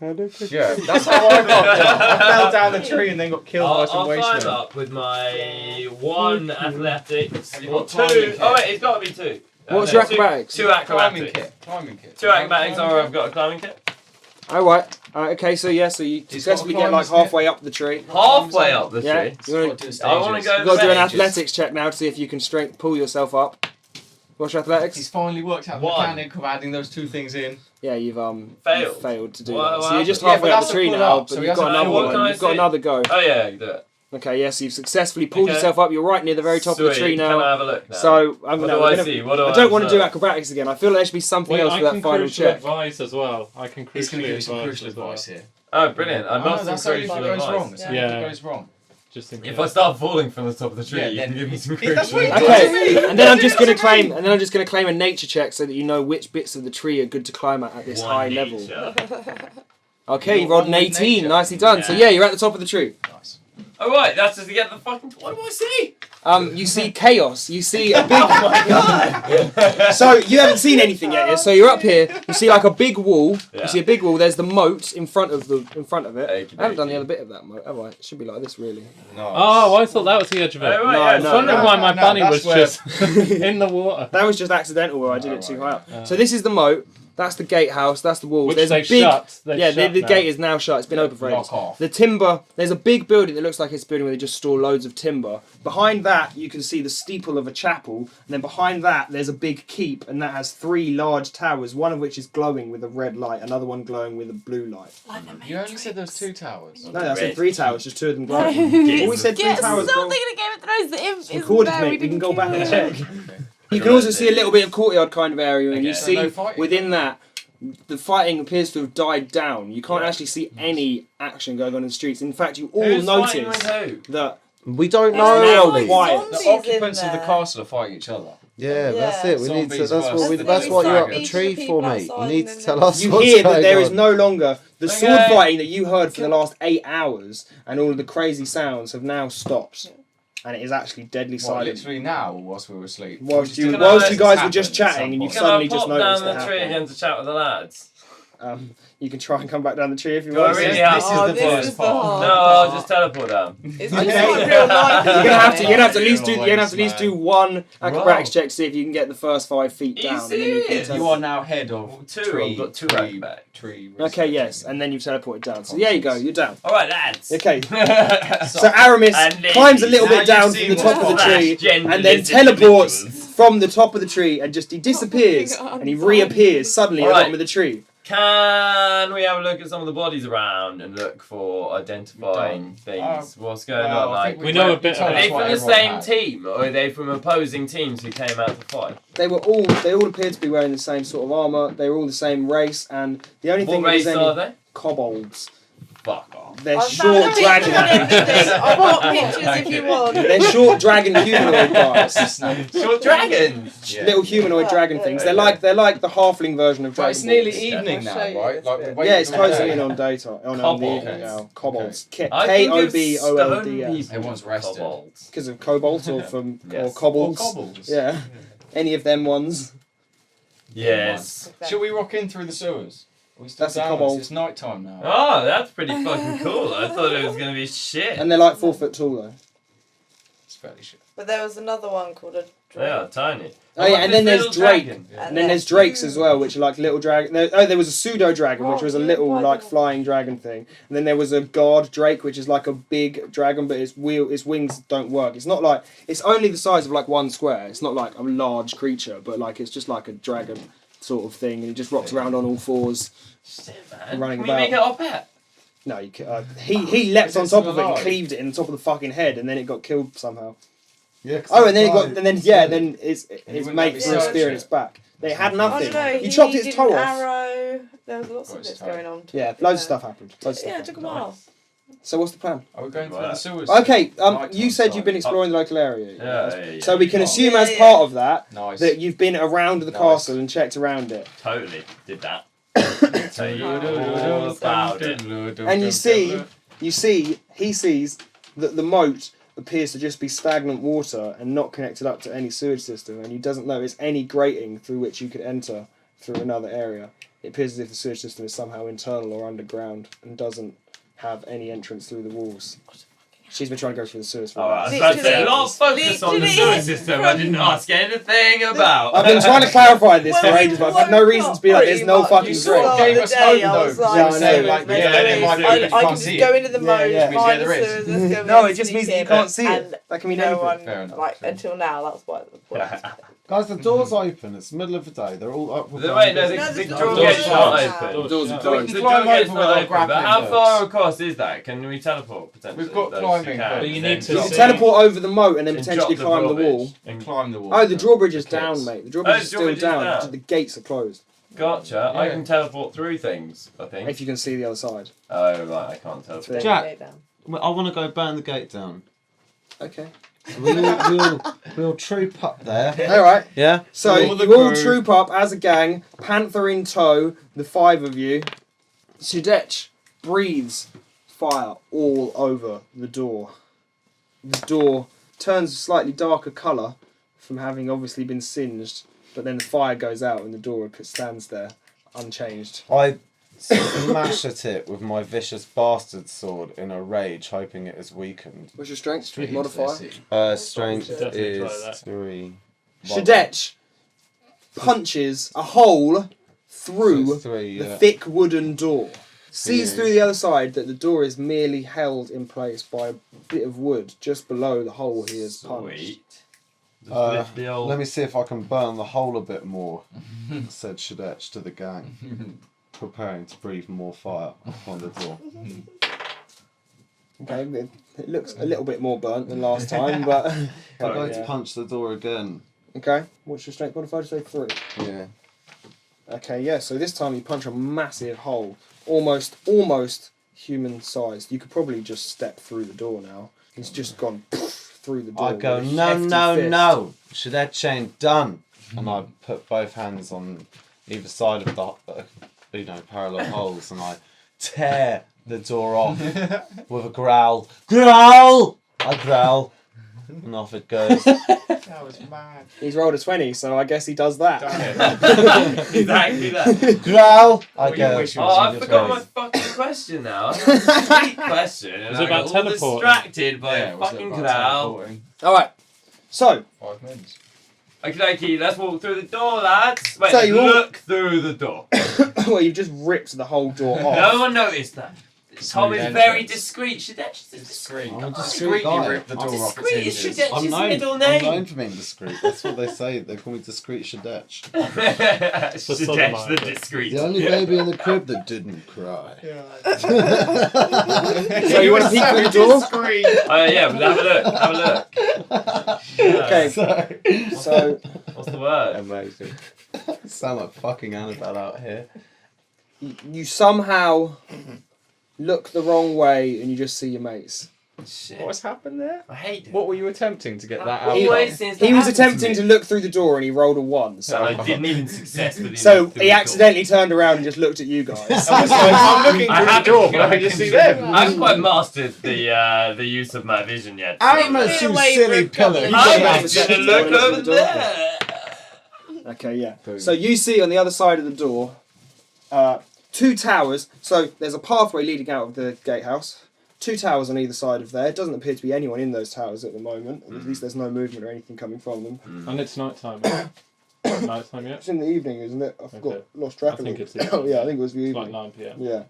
Yeah, that's how I got. I fell down the tree and then got killed by I'll some climb wastemen. up with my 1 athletics. Have you Or got 2. climbing Oh, kit? wait, it's got to be 2. What's no, your two- acrobatics? 2 Climbing acrobatics. kit. Climbing kit. 2 acrobatics, or I've got a climbing kit. Alright. Okay, so yeah, so you He's successfully got get a like climber's halfway up the tree. Halfway up the Yeah. tree. You wanna, Got to do I want to stages. go. you've got to do an stages. athletics check now to see if you can pull yourself up. What's your He's athletics? finally worked out the One. mechanic of adding those two things in. Yeah, you've Failed. you've failed to do Well, that. So well, you're just yeah, halfway but up that's the a tree pull now, up, but so he you've got hasn't another done it. What one. can I You've got see? another go. Oh yeah, you do it. Okay, yes, you've successfully pulled Okay. yourself up. You're right near the very top of the Sweet. tree Can I now. have a look now? So I'm what no, do we're I gonna- see? What do I don't want to do observe? acrobatics again. I feel like there should be something Wait, else I for that can final crucial check. advice as well. I can He's going to crucially give you some advise crucial as well. advice here. Oh, brilliant! I Oh, must that's have how you crucial think it goes advice. wrong. That's how Yeah. it goes wrong. Just in case. If I start falling from the top of the tree, Yeah, you then- can give me some That's crucial. what he Okay, and then I'm just gonna claim a nature check so that you know which bits of the tree are good to climb at this high level. Okay, you You're rolled an one with 18, nature. nicely done. So Yeah. yeah, you're at the top of the tree. Nice. Alright, that's just to get the fucking. What do I see? You see chaos. You see a big. Oh my god! So you haven't seen anything yet. Yeah? So you're up here. You see like a big wall. Yeah. You see a big wall. There's the moat in front of it. Okey I haven't done dokey. the other bit of that moat, have I? It should be like this, really. Nice. Oh, I thought that was the edge of it. Oh, right, No, yeah, I was no, wondering no, why my no, bunny that's was just in the water. That was just accidental where I did it too high up. right. So this is the moat. That's the gatehouse. That's the wall. Which There's they a big. shut. They've Yeah, shut the now. gate is now shut. It's been open for ages. Lock off. The timber. There's a big building that looks like it's a building where they just store loads of timber. Behind that, you can see the steeple of a chapel, and then behind that, there's a big keep, and that has 3 large towers. One of which is glowing with a red light, another one glowing with a blue light. You only said there was 2 towers. No, I said Red 3 towers, just 2 of them glowing. Jesus. Always said 3 Get towers. something Bro. in a Game of Thrones. The imp It's isn't recorded, there. mate. We can go back and didn't check. You can also see a little bit of courtyard kind of area, and you Okay. see So no fighting. within that the fighting appears to have died down. You can't Yeah. actually see any action going on in the streets. In fact, you all Who's fighting notice with who? that We don't now know, like Ollie. quiet. zombies The occupants in of the there. castle are fighting each other. Yeah, that's Yeah. it. We need to. Zombies That's what. versus We, the that's what you're up the zombies. tree for, People mate. You outside need and to tell then- us you what's hear that going there is on. no longer the sword Okay. fighting that you heard for the last 8 hours, and all of the crazy sounds have now stopped, and it is actually deadly What, silent. literally now, or whilst we were asleep? Whilst you Can I- guys were just chatting, and you Can suddenly I just pop noticed down it the tree happened. again to chat with the lads? You can try and come back down the tree if you Do I want. really You're have Oh, to? this worst is the part. hard No, part. I'll just teleport down. It's Okay. not real life. gonna have to. You're gonna have to at least do. You're You're gonna have to at least do always, one acrobatics Wow. check to see if you can get the first 5 feet down. And then you can Easy. tell- You are now head of 2. tree. I've got 2 tree, back. tree. Okay, yes, and then you've teleported down. So there you go. You're down. All right, lads. Okay. So Aramis And climbs a little now bit down you've from the seen top of the what's tree, Gender and then lizard teleports individuals. from the top of the tree, and just he disappears, God. and he reappears suddenly at the Alright. bottom of the tree. Can we have a look at some of the bodies around and look for identifying things? What's going on? Like, We know a bit are about they it. from the same team, or are they from opposing teams who came out to fight? They all appeared to be wearing the same sort of armor. They were all the same race, and the only thing What that was race any are they? kobolds. Fuck off. They're I've short found a picture on dragon. everything. I've got pictures if you want. They're short dragon humanoid guys. Short dragons. Yeah. Little humanoid dragon things. They're like the halfling version of But Dragon it's nearly Balls. evening I'll now, show you right? this Like, bit. the way Yeah, it's you're closing doing in it. on daytime. On the Kobolds. evening now. Kobolds. I think of Kobolds. stone people Everyone's rested. kobolds. Because of kobolds or from Yes. or kobolds. Or cobbles. Yeah. Any of them ones. Yes. Shall we rock in through the sewers? Are we still That's a down? kobold. It's night time now. Oh, that's pretty fucking cool. I thought it was gonna be shit. And they're like 4 foot tall though. It's fairly shit. But there was another one called a They are drake. tiny. Oh yeah, and then there's Little Drake. dragon. And then there's drakes as well, which are like little dragon. There was a pseudo dragon, which was a little like flying dragon thing. And then there was a guard drake, which is like a big dragon, but its wings don't work. It's not like it's only the size of like 1 square. It's not like a large creature, but like it's just like a dragon sort of thing, and it just rocks around on all 4s. Shit, man. Running Can we about. make it our pet? No, you can, he leapt Is on it top still of it and alive? cleaved it in the top of the fucking head, and then it got killed somehow. Yeah, Oh, and then it got, and then yeah, then its wouldn't mate let me threw a search spear in it? its back. They had I nothing. don't know. You chopped its did toe an off. arrow. There was lots Got of its bits toe. going on. Yeah, loads of stuff happened. Loads of Yeah, stuff it took a happened. while. So what's the plan? Are we going through the Right. sewers? Okay, Nighttime you said you've been time. exploring the local area. Yeah. So we can Oh. assume Yeah, as yeah. part of that Nice. that you've been around the Nice. castle and checked around it. Totally did that. Tell you all about it. And he sees that the moat appears to just be stagnant water and not connected up to any sewage system, and he doesn't notice any grating through which you could enter through another area. It appears as if the sewage system is somehow internal or underground and doesn't have any entrance through the walls. She's been trying to go through the sewers for a Alright, I while. was about to say a lot of focus on the Literally, sewer system I didn't ask anything about. I've been trying to clarify this for When we ages, but I've had no woke reason up to be like, there's pretty no much, fucking you sort of grate. Start gave the us day, hope, I though. was like, Yeah, I know. Saying, like, let's yeah, go there in. might be, I but you can can't just see go it. into the moat, yeah. Which, yeah, find the there is. sewers, let's go No, in, it just sneak means that you in, can't see and it. That can mean no anything. one, Fair enough, like, fair until now, that's why it was. Guys, the door's open. It's the middle of the day. They're all up with Wait, no, the No, the the door door's gate's not closed. open. Doors Yeah. are So we closed. can The climb door gate's over not with our open, but grappling how hooks. far across is that? Can we teleport potentially? We've got Those climbing can. hooks. But you Then need to You drop can see- teleport over the moat and then and potentially drop climb the drawbridge. wall. And climb the wall. Oh, the drawbridge is The down, cliffs. mate. The drawbridge Oh, is the still drawbridge is down. down. The gates are closed. Gotcha. I Yeah. can teleport through things, I think. If you can see the other side. Oh, right, I can't teleport. So- Jack, I want to go burn the gate down. Okay. We'll troop up there. All right. Yeah. So All the you all crew. troop up as a gang, Panther in tow, the 5 of you. Sudech breathes fire all over the door. The door turns a slightly darker colour from having obviously been singed, but then the fire goes out and the door stands there unchanged. I smash at it with my vicious bastard sword in a rage, hoping it is weakened. What's your strength? Strength, Modifier? let's see. Strength We should definitely try is that. 3. Sudech punches a hole through 3, the yeah. thick wooden door. Sees Yeah. through the other side that the door is merely held in place by a bit of wood just below the hole he has punched. Sweet. Just lift the Let old... me see if I can burn the hole a bit more, said Shadetch to the gang, preparing to breathe more fire upon the door. Okay, it looks a little bit more burnt than last time, but I'm going yeah. to punch the door again. Okay. What's your strength modifier? Say 3. Yeah. Okay, yeah. So this time you punch a massive hole, almost human sized. You could probably just step through the door now. It's just gone through the door. I go, with a no, hefty no, fist. no. Shadetch ain't done. And I put both hands on either side of the, parallel holes, and I tear the door off with a growl. Growl! I growl. And off it goes. That was mad. He's rolled a 20, so I guess he does that. Exactly that. Growl! I Well, you go. wish you Oh, was I in your forgot my face. fucking question now. I had a sweet question. And Was I it about got all teleporting? distracted by Yeah, a was it fucking about crowd. teleporting? All right. So 5 minutes. Okay, let's walk through the door, lads. Wait, So you all- look through the door. well, you've just ripped the whole door off. No one noticed that. Tom is Smooth very entrance. discreet. Shadetch is Discreet. I'm a discreet Discreetly guy. rip the door off its Discreet is hinges. Shadetch's I'm middle I'm name. known for being discreet. That's what they say. They call me discreet Shadetch. Shadetch sodomite. the discreet. The only baby in the crib that didn't cry. So you want to peek through the door? Discreet. Yeah, have a look. Have a look. Okay. So What's the word? Amazing. Sound like fucking Annabelle out here. you somehow look the wrong way and you just see your mates. Shit. What's happened there? I hate it. What were you attempting to get that That out always of? seems to He was happen attempting me. to look through the door and he rolled a 1. So, And I didn't even successfully. so look through he the door. accidentally turned around and just looked at you guys. I'm looking through the door, but I can just see them. I haven't quite mastered the use of my vision yet. Amos, you silly pillar. You I'm got just that gonna perception look to over the door. there. Okay, yeah. Boom. So you see on the other side of the door 2 towers. So there's a pathway leading out of the gatehouse. 2 towers on either side of there. It doesn't appear to be anyone in those towers at the moment. At least there's no movement or anything coming from them. And it's night time. Night time yet? It's in the evening, isn't it? I've Okay. lost track I of think it. it's the Oh yeah, I think it was the It's like evening. 9 p.m. Yeah.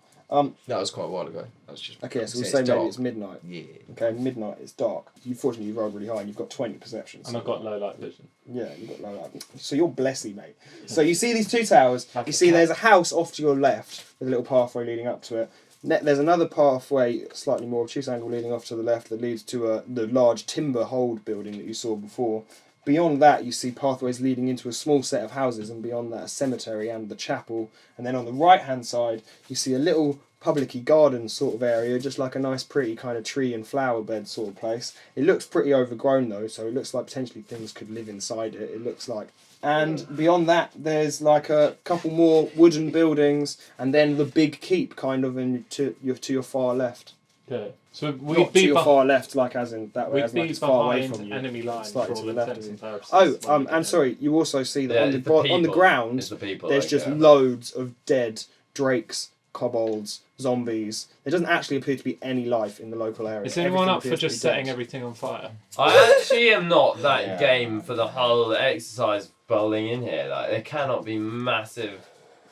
That was quite a while ago. That was just. Okay, so we'll it's say maybe dark. it's midnight. Yeah. Okay, midnight. It's dark. Fortunately, you've rolled really high and you've got 20 perceptions. And I've got low light vision. Yeah, you've got low light. So you're blessy, mate. So you see these 2 towers. You see there's a house off to your left with a little pathway leading up to it. There's another pathway, slightly more obtuse angle, leading off to the left that leads to the large timber hold building that you saw before. Beyond that, you see pathways leading into a small set of houses, and beyond that, a cemetery and the chapel. And then on the right-hand side, you see a little public-y garden sort of area, just like a nice, pretty kind of tree and flower bed sort of place. It looks pretty overgrown though, so it looks like potentially things could live inside it. It looks like. And beyond that, there's like a couple more wooden buildings, and then the big keep, kind of, to your far left. Okay. So Not we'd to be, your far left, like as in that way, we'd as like be it's far away behind from you. enemy lines for Slightly all to the left intents of and you. purposes. Oh, when we and get sorry, you also see that Yeah, on it's the people. ground, It's the people. there's like, just yeah. loads of dead drakes, kobolds, zombies. There doesn't actually appear to be any life in the local area. Is anyone Everything up for appears to just be dead. setting everything on fire? I actually am not that Yeah. game for the whole exercise bowling in here. Like, there cannot be massive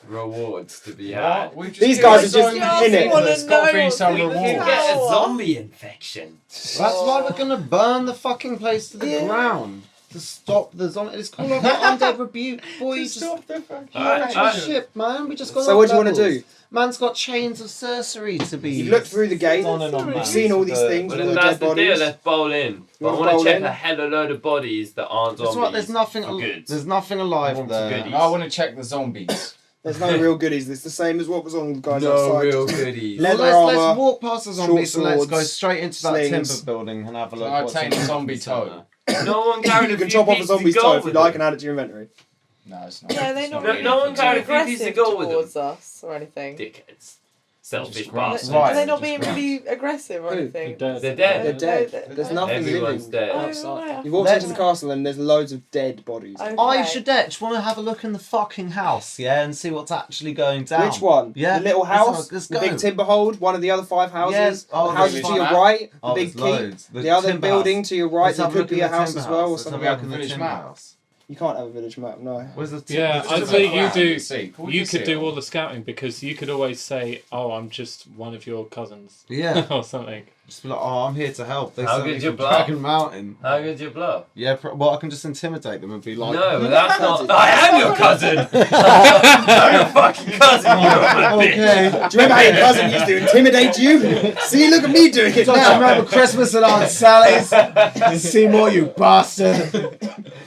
rewards to be had. These guys are just in it. There's got to be some We reward. can get a zombie infection. That's why we're gonna burn the fucking place to the ground to stop the zombie. It's called like an undead rebuke, boy. You just Stop the fucking. Alright, ship, man. We just got. So what do you want to do? Man's got chains of sorcery to be. You've looked through the gate. On and on, You've man. seen all these things, Well, all if the that's dead the deal, bodies. let's bowl in. But I wanna want bowl to check in? a hell of a load of bodies that aren't That's zombies. right. There's nothing. for goods. There's nothing alive Want there. goodies. I want to check the zombies. There's no real goodies. It's the same as what was on the guys No outside. real goodies. Leather let's armour, walk past the zombies and let's go swords, straight into that slings. timber building and have a look. I what's obtain in a the zombie centre. toe. No one carried You a can few chop off a pieces of zombie's toe gold if you with like them. and add it to your inventory. No, it's not. Yeah, they're not No- really no one carried a few aggressive pieces of gold with them. towards us or anything. Dickheads. Selfish Just bastards. grass. Are they not Just being grass. really aggressive or Who? anything? They're They're They're dead. dead. There's nothing Everyone's living dead. outside. You walk into the castle and there's loads of dead bodies. Okay. I should just want to have a look in the fucking house, yeah, and see what's actually going down. Which one? Yeah. The little Let's house? let's The go. big timber hold? One of the other 5 houses? Yes. Oh, the house there's to your one. right? The Oh, big there's keep? loads. The other timber building house. to your right? Let's There have a could look be in a the house timber as well or house. Let's something. have a look in Village the timber map. house. You can't have a village map, no. Where's the Yeah, Just I'd a say bit you around do. and see. We You can see could do it. all the scouting because you could always say, "Oh, I'm just one of your cousins," Yeah. or something. Just be like, oh, I'm here to help. They How sent me good's your from bluff? Dragon Mountain. How good's your bluff? Yeah, well, I can just intimidate them and be like, No, but that's not. I am your cousin! I'm your fucking cousin, you okay. Do you remember how your cousin used to intimidate you? See, look at me doing it Don't you now. remember Christmas at Aunt Sally's? Seymour, you bastard.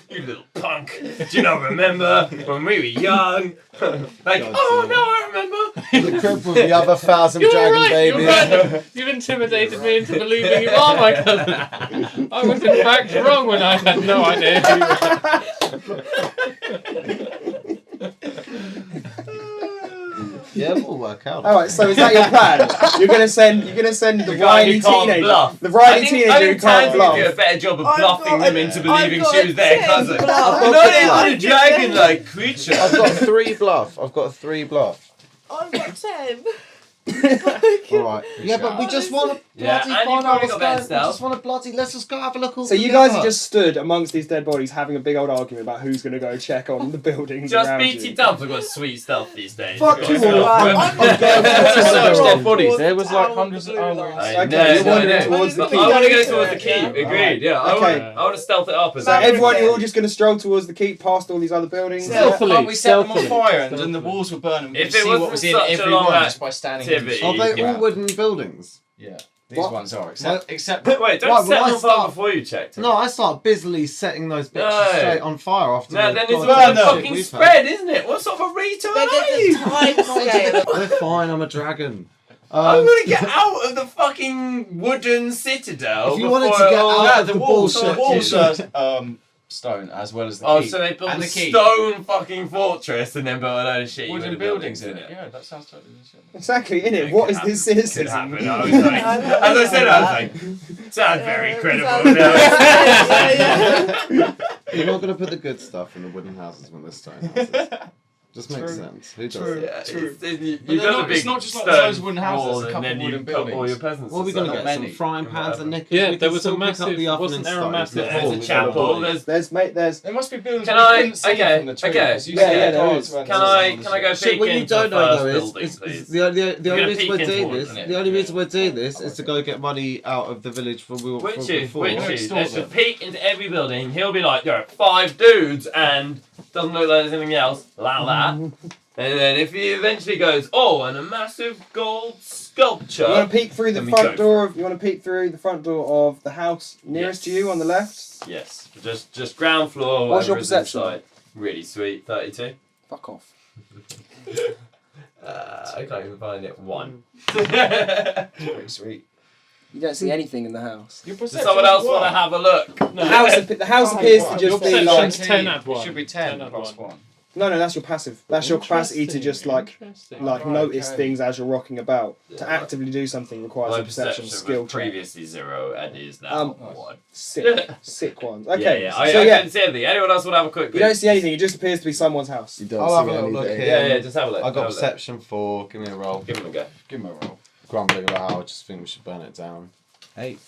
You little punk. Do you not remember when we were young? Like, oh no, I remember. The crib with the other 1,000 You're dragon right. babies. You're right. You've intimidated me into believing you are my cousin. I was in fact wrong when I had no idea who you were. Yeah, we'll work out. Alright, so is that your plan? You're gonna send the guy who whiny can't teenager. bluff. The whiny teenager I who think can't Tansy bluff. did a better job of I've bluffing got them a- into I've believing got she was a their 10 cousin. bluff. Not even a dragon-like creature. I've got 3 bluff. I've got 3 bluff. I've got 10. Alright. Yeah, but we just want to Yeah, bloody and you've find out probably what's got better going on. We stealth. just want to bloody, let's just go have a look all So you together. guys are just stood amongst these dead bodies having a big old argument about who's gonna go check on the buildings Just around BT you. Dubs have got sweet stealth these days. Fuck They've you got all. stealth. I'm going There's to dead bodies. towards There was the like town hundreds of. blue Oh, light. I Okay, know, you're wandering I know. towards the But keep. I want to go Into towards the it, keep. yeah. Agreed. Yeah, Okay. I want to stealth it up. So everyone, you're all just gonna stroll towards the keep past all these other buildings. Stealthily. Can't we set them on Stealthily. fire and then Stealthily. the walls were burning? We If could it see wasn't what was in such a every long one just by standing in the activity. Are they Yeah. all wooden buildings? Yeah, these What? ones are. What? Except Wait, don't Right, set well, I them on fire start- before you checked. No, I start busily setting those bitches No. straight on fire after No, the then it's all goddamn a shit fucking we've had. spread, isn't it? What sort of a retard There's are a you? time scale. We're fine, I'm a dragon. I'm gonna get out of the fucking wooden citadel. If you wanted to before get it all- out of the the walls, bullshit, the walls are stone as well as the Oh, keep. so they built and a the keep. stone fucking fortress and then built a load of shit. Wooden buildings in it. Yeah, that sounds totally legit. Exactly, innit? It What could is this happen. Could cynicism? happen. I was like, as I said, I was like, sounds very credible. sounds- now. yeah. You're not going to put the good stuff in the wooden houses when they're stone houses. Just makes sense. Who does True. it? Yeah, True. you But they're build a not- big it's not just like stone those wooden houses, wall there's a and couple then you wooden put all buildings. your peasants. What are we and going to stuff. get? Some many. frying pans and knickers? Yeah, We there can was a still pick up massive- the oven wasn't and there a stones. massive That's hall all There's a we've chapel. got to do. There's There's There must be buildings. Can we I- couldn't see okay, from the tree, okay. 'cause you Yeah, said yeah, the there cards is. weren't Can there. I go Shit, peek what you into don't the know first though building, is please? the only You're gonna reason we're peek doing into this. it, The only yeah. reason we're doing this is to go get money out of the village from Which is, before. which Next is, door let's then. just peek into every building. He'll be like, there are 5 dudes, and doesn't look like there's anything else, like that. And then if he eventually goes, oh, and a massive gold sculpture. You want to peek through the Then we front go door of? You want to peek through the front door of the house nearest to you on the left? Yes, just ground floor. What's your whatever is perception? inside. Really sweet, 32. Fuck off. I can't even find it. 1. Pretty sweet. You don't see anything in the house. Your Does perception someone else is want to what? have a look? The house appears to Your just be perception- like. Perception's 10 add It one. should be 10 10 add plus one. 1. No, that's your passive. That's your capacity to just like Interesting. like Right, notice okay. things as you're rocking about. To Yeah. actively do something requires My a perception perception skill was check. previously 0 and is now 1. Sick ones. Okay, Yeah, so I yeah, couldn't see anything. Anyone else want to have a quick you peek? don't see anything. It just appears to be someone's house. You don't I'll see have a little anything. look here. Yeah, just have a look. I have a got look. perception 4. Give me a roll. Give him a go. Give him a roll. Grumbling about how I just think we should burn it down. 8.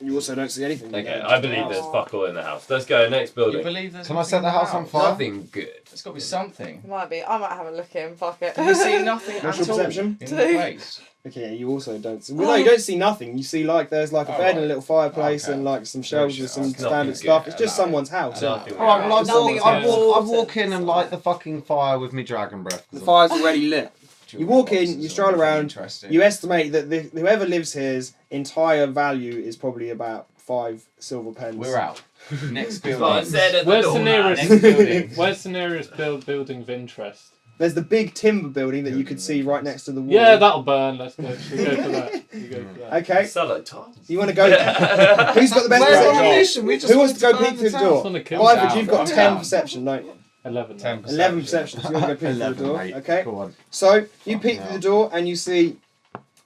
You also don't see anything. Okay, I believe there's fuck all in the house. Let's go, next You building. believe there's Can I nothing set the in house on fire? Nothing good. There's got to be something. It might be. I might have a look in. Fuck it. Do you see nothing What's at your all perception? in Two. the place? Okay, yeah, you also don't. See, well, no, you don't see nothing. You see like there's like a Oh, bed and a right. little fireplace Okay. and like some shelves with some Nothing standard good stuff. It's just about it. someone's house. Nothing Alright, well, Nothing I about walk in and light the fucking fire with me dragon breath. The fire's already lit. You walk in, Boxes you or stroll anything around, interesting. You estimate that whoever lives here's entire value is probably about 5 silver pence. We're out. Next That's what I building. said at the Where's door. the nearest? Next building. Where's the nearest building of interest? There's the big timber building that you could see right next to the wall. Yeah, that'll burn. Let's go. We'll go for that. We'll go for that. Okay. Sound like tiles. You want to go? Who's got the best Where's perception? our mission? We just Who wants to go want peek through the burn door? Just wanna kill Ivan, down. you've got Burn 10 down. perception, don't you? 11. 11 perception. So you want to go peek through the 11, door? mate. Okay. Go on. So you peek through the door and you see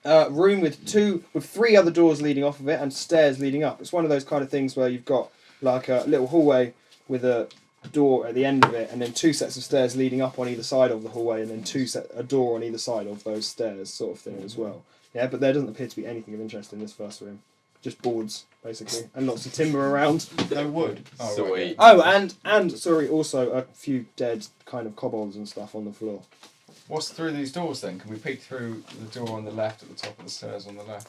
a room with 3 other doors leading off of it and stairs leading up. It's one of those kind of things where you've got like a little hallway with a door at the end of it, and then 2 sets of stairs leading up on either side of the hallway, and then a door on either side of those stairs, sort of thing as well. Yeah, but there doesn't appear to be anything of interest in this first room. Just boards, basically, and lots of timber around. No wood. Oh, Sweet. right. Oh, and sorry, also a few dead kind of kobolds and stuff on the floor. What's through these doors then? Can we peek through the door on the left at the top of the stairs on the left?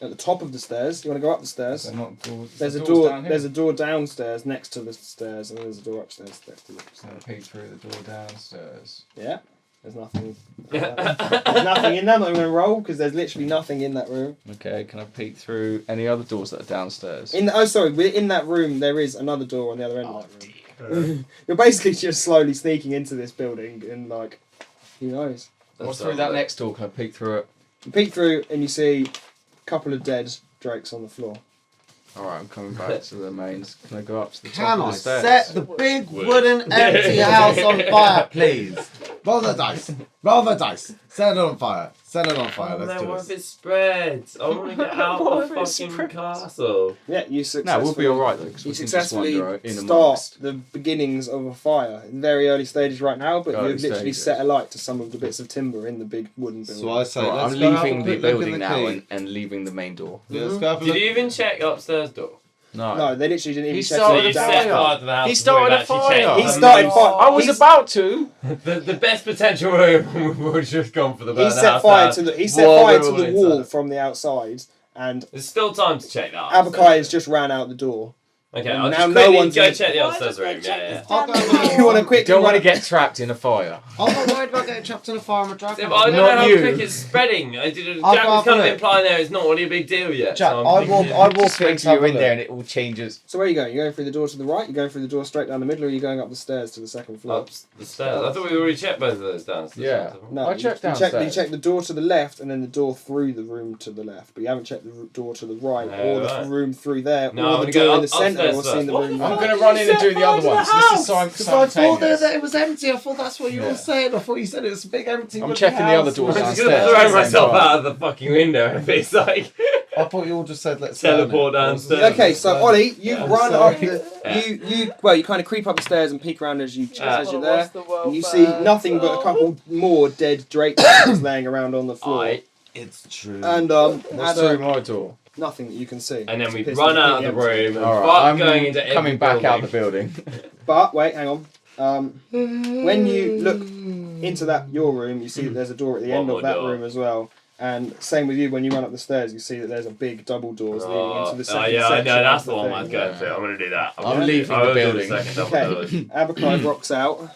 At the top of the stairs, you want to go up the stairs? They're not doors. There's a doors door. down here? There's a door downstairs next to the stairs, and then there's a door upstairs next to the So stairs. peek through the door downstairs. Yeah, there's nothing. There's nothing in there. I'm not going to roll because there's literally nothing in that room. Okay, can I peek through any other doors that are downstairs? In that room there is another door on the other end of that room. You're basically just slowly sneaking into this building, and like, who knows? What's through that next door? Can I peek through it? You peek through and you see a couple of dead drakes on the floor. Alright, I'm coming back to the mains. Can I go up to the top Can of I the stairs? set the big wooden empty house on fire, please? Roll the dice. Roll the dice. Set it on fire. Set it on fire. Oh, Let's no, do what if this. it spreads? I want to get out of the fucking castle. Yeah, you No, successfully. we'll be alright though, because You we can just successfully wander in start amongst. the beginnings of a fire in very early stages right now, but Early you've literally stages. set alight to some of the bits of timber in the big wooden building. So I say, Right, let's I'm go have a leaving the quick look in building the now key. and leaving the main door. Yeah, let's go have a Did look. you even check the upstairs door? No, they literally didn't even He check So started it you a down. set fire. fire to the house. He before started you a actually fire. checked. He started fire. I was about to. The best potential room would have just gone for the He burn set house fire down. to the he set Wall fire to all the inside. wall from the outside, and There's still time to check that. Abakai has just ran out the door. Okay, and I'll now just no quickly one's go in- check the Why upstairs don't they room. check Yeah, this I'll down go the with You want to You quickly don't want to run- get trapped in a fire. I'm not worried about getting trapped in a fire. I'm a dragon. Yeah, but I don't know Not how you. quick it's spreading. I'll Jack go was have kind a of look. implying there it's not really a big deal yet. Jack, so I'm I thinking- walk Just in wait till you're in there and it all changes. So where are you going? You going through the door to the right? You going through the door straight down the middle, or are you going up the stairs to the second floor? Up the stairs. I thought we already checked both of those downstairs. Yeah. No, I checked you downstairs. checked the door to the left and then the door through the room to the left, but you haven't checked the door to the right No, or the right. room through there No, or I'm the gonna go door in up- the centre upstairs or seen first. the What room. the I'm fuck? going to run in and do the other ones. This is Because I thought simultaneous. that it was empty. I thought that's what you Yeah. were saying. I thought you said it was a big empty. I'm wooden checking the house. other doors I'm just downstairs. gonna at throw the same myself time. out of the fucking window if it's like I thought you all just said let's Teleport burn it. downstairs. Okay, so Ollie, you Yeah. run Sorry. up the Yeah. you kind of creep up the stairs and peek around as you're Well, there. what's the world And you see burn? nothing but a couple more dead drake bones laying around on the floor. Alright. It's true. And What's through Adam, my door? nothing that you can see. And then we It's run out of the completely room and Alright, fuck I'm going into every coming back out of the building. building. But wait, hang on. When you look into your room, you see that there's a door at the One end more of that door. room as well. And same with you, when you run up the stairs, you see that there's a big double doors leading into the second yeah, I section. know, that's of the one I thing. was going to. I'm going to do that. I'm leaving I the will do building. second double doors. Okay, Abakai rocks out.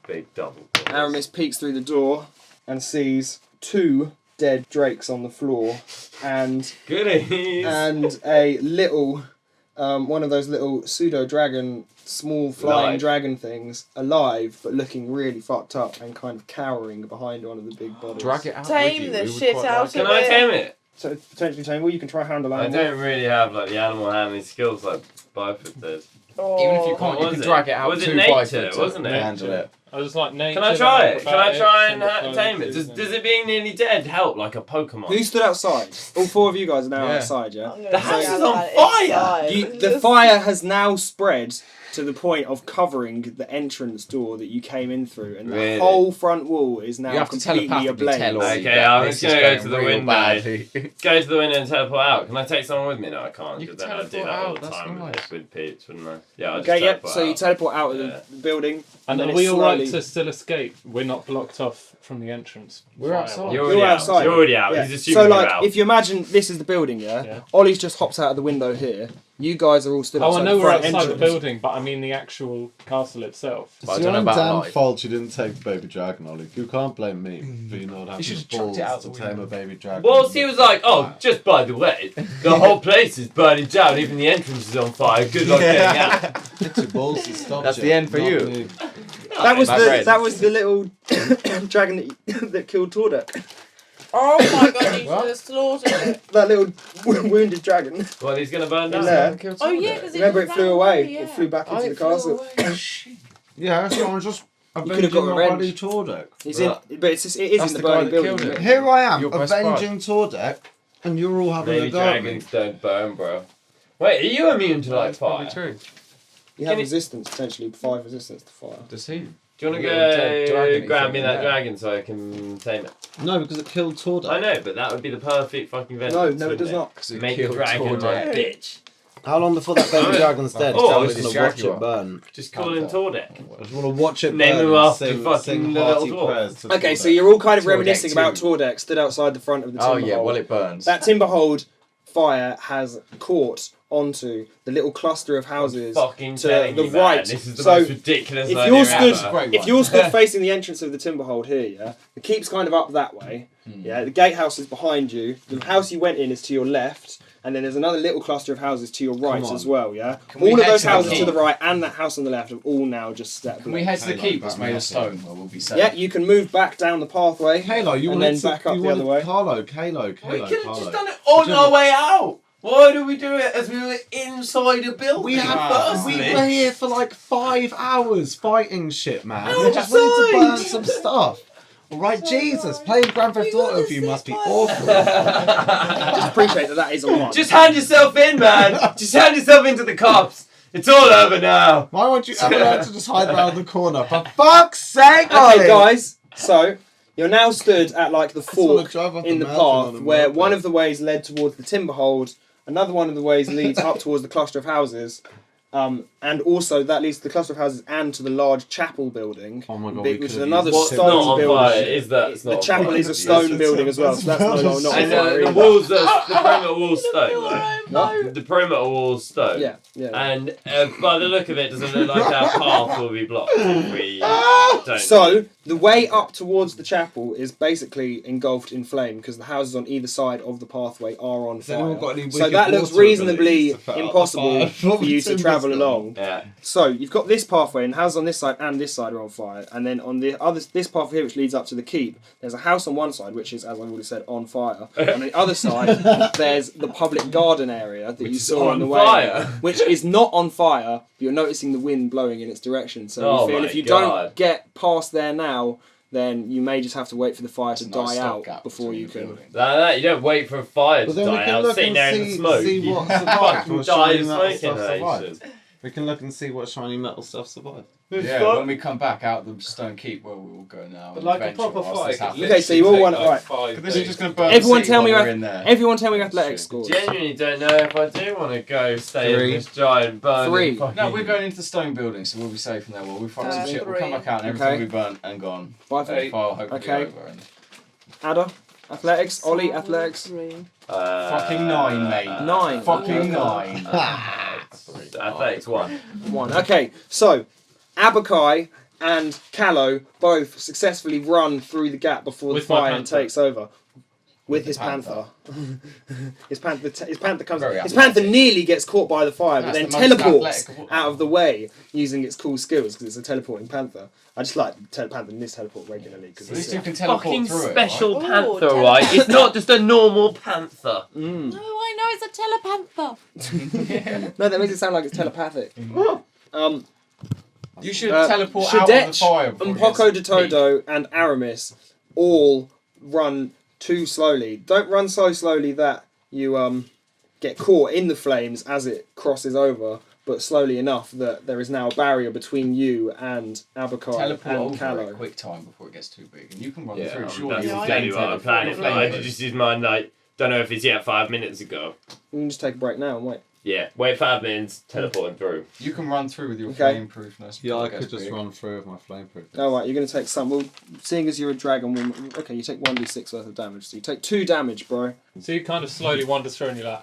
Big double doors. Aramis peeks through the door and sees 2 dead drakes on the floor and Goodies. a little one of those little pseudo dragon, small flying Alive. dragon things, alive but looking really fucked up and kind of cowering behind one of the big bodies. Drag it out Tame with you. the We would shit quite out like of Can it. I it. tame it? So it's potentially tameable. You can try handle I animal. don't really have like the animal handling skills like Bifid does. Even if you Oh. can't, you What can was drag it out Was to it nature, Bifid wasn't to it? handle it. I was like, nature. Can I try it? Can I acrobatics, try and and tame it? Does it being nearly dead help like a Pokemon? Who stood outside? All 4 of you guys are now Yeah. outside, yeah? I'm gonna The house go is on out fire! inside. The fire has now spread to the point of covering the entrance door that you came in through, and the Really? wole front wall is now You have to completely telepathically ablaze. tell Ollie Okay, that I'm this just is gonna go going to the real window. badly. Go to the window and teleport out. Can I take someone with me? No, I can't. You Because can then I'd do that teleport all the out, that's time nice. with Peach, wouldn't I? Yeah, I'll just Okay, yep. teleport So you out. teleport out of Yeah. the building, And then are it we all right slowly- to still escape? We're not blocked off from the entrance. We're outside. You're already You're out. outside. You're already out. Yeah. He's assuming So, like, you're out. if you imagine this is the building, Yeah. Ollie's just hopped out of the window here. You guys are all stood Oh, outside I know the we're front outside the entrance. building, but I mean the actual castle itself. But I It's don't your know own about damn life. fault you didn't take the baby dragon, Ollie. You can't blame me for you not having should the have chucked balls it out to the tame window. a baby dragon. Well, he was like, oh, just by the way, the whole place is burning down, even the entrance is on fire. Good luck getting out. Hit your balls to stop That's you, the end for not you. me. That was My the friend. that was the little dragon that killed Tordek. Oh my god, you should What? have slaughtered it. That little wounded dragon. Well, he's gonna burn In down. there. Oh yeah, because Remember, it flew away. Yeah. It flew back into Oh, the it flew castle. away. Yeah, so I'm just could've avenging got my buddy revenge. Tordek. He's in, but it That's is in the the guy burning that building. killed isn't it. it? Here I am, Your best bud. avenging Tordek, and you're all having Maybe a go at me. dragons don't burn, bro. Wait, are you immune to like That's probably fire? true. You Can have it- resistance, potentially 5 resistance to fire. Does he? Do you want to Little dead go dragon grab me thing, that yeah. dragon so I can tame it? No, because it killed Tordek. I know, but that would be the perfect fucking vengeance. No, it wouldn't does not. Because it Make a killed dragon Tordek. like bitch. How long before that baby dragon's dead? Oh, I'm it's just a gonna watch jaguar. it burn. Just call him Tordek. I just want to watch it Name burn him and after sing, fucking sing the hearty little dwarf. prayers to Okay, Tordek. so you're all kind of Tordek reminiscing about too. Tordek stood outside the front of the Oh timber yeah, hold. well it burns. That timber hold fire has caught onto the little cluster of houses Fucking to telling the you, man, right. this is the So, most ridiculous if idea you're stood, ever. Great if one. you're stood facing the entrance of the timber hold here, yeah, the keep's kind of up that way. Yeah, the gatehouse is behind you. The house you went in is to your left, and then there's another little cluster of houses to your right on. as well. Yeah, Can we all of head those to the houses to keep? the right and that house on the left have all now just stepped. Can we head to the keep that's made of stone where we'll be safe? Yeah, you can move back down the pathway. Halo, you and wanted then back up you the other wanted way. Carlo, We Carlo. could have just done it on our way out. Why do we do it as we were inside a building? We firstly? were here for like 5 hours fighting shit, man. Outside. We just wanted to burn some stuff. Alright, Jesus, playing Grand Theft Auto with you must be awful. Just appreciate that is a lot. Just hand yourself in, man. Just hand yourself into the cops. It's all over now. Why won't you ever learn to just hide around the corner? For fuck's sake, Okay, Ollie! guys. So you're now stood at like the just wanna fork drive up in the the mountain on path a where moped. one of the ways led towards the timber hold, another one of the ways leads up towards the cluster of houses, and also that leads to the cluster of houses and to the large chapel building, Oh my God, which we is could've another used What's it. not stone on building. fire is that it's not The on chapel fire. is a stone building as well, so that's not on And fire the either. walls, the perimeter wall's stone, right? What? The perimeter wall's stone. Yeah, yeah. And by the look of it, doesn't look like our path will be blocked if we don't. So the way up towards the chapel is basically engulfed in flame because the houses on either side of the pathway are on Has anyone fire. got any So wicked that looks water reasonably abilities to put out the impossible fire? for you to Timber's travel gone. along. Yeah. So you've got this pathway, and houses on this side and this side are on fire, and then on the other this path here, which leads up to the keep, there's a house on one side, which is, as I've already said, on fire. On the other side, there's the public garden area that you is saw on on the way, fire. which is not on fire. But you're noticing the wind blowing in its direction, so Oh you feel my if you God. don't get past there now, then you may just have to wait for the fire to It's a nice die out stopgap before between you the can. buildings. Like that, you don't wait for a fire to But then we die can out, look sitting and there in the see, smoke. see You what fucking survived. What die shiny of metal smoke stuff survived. inhalation. We can look and see what shiny metal stuff survived. Yeah, when we come back out the stone keep where we will go now. But and like a adventure proper whilst fight. this could happens. Okay, so you all literally want- take, like, right. 5 This is days. just going to burn Everyone the city tell me while what- we're in there. Everyone tell me your athletic scores. Genuinely don't know if I do want to go stay in 3. this giant burning 3. fucking... No, we're going into the stone building, so we'll be safe in there. We'll find some shit. We'll come back out and everything Okay. will be burnt and gone. Five. The fire hopefully Okay. over. And Ada, athletics. Ollie, athletics. fucking 9, mate. 9. Fucking 9. Athletics 1. 1. Okay, so Abakai and Callow both successfully run through the gap before With the my fire panther. takes over. With the his panther. his panther comes. Very His athletic. panther nearly gets caught by the fire, but That's then the most teleports athletic of all. out of the way using its cool skills because it's a teleporting panther. I just like panther and this teleport regularly because At least you it's. can teleport Fucking through special Ooh, panther, tele- right? It's not just a normal panther. Mm. No, I know it's a telepanther. No, that makes it sound like it's telepathic. it. You should Uh, teleport out of the Shadetch, fire. before it Mpoko gets de Todo, and Aramis all run too slowly. Don't run so slowly that you get caught in the flames as it crosses over, but slowly enough that there is now a barrier between you and Abakai Teleport and over Callow. at quick time before it gets too big, and you can run Yeah, through. that's Surely you'll exactly what I'm planning. I just use mine like, don't know if it's yet 5 minutes ago. You can just take a break now and wait. Yeah, wait 5 minutes, teleporting through. You can run through with your Okay. flame proofness. Yeah, I before it could gets just big. run through with my flameproof. Alright, you're going to take some. Well, seeing as you're a dragon, okay, you take 1d6 worth of damage. So you take 2 damage, bro. So you kind of slowly wander through and you're like,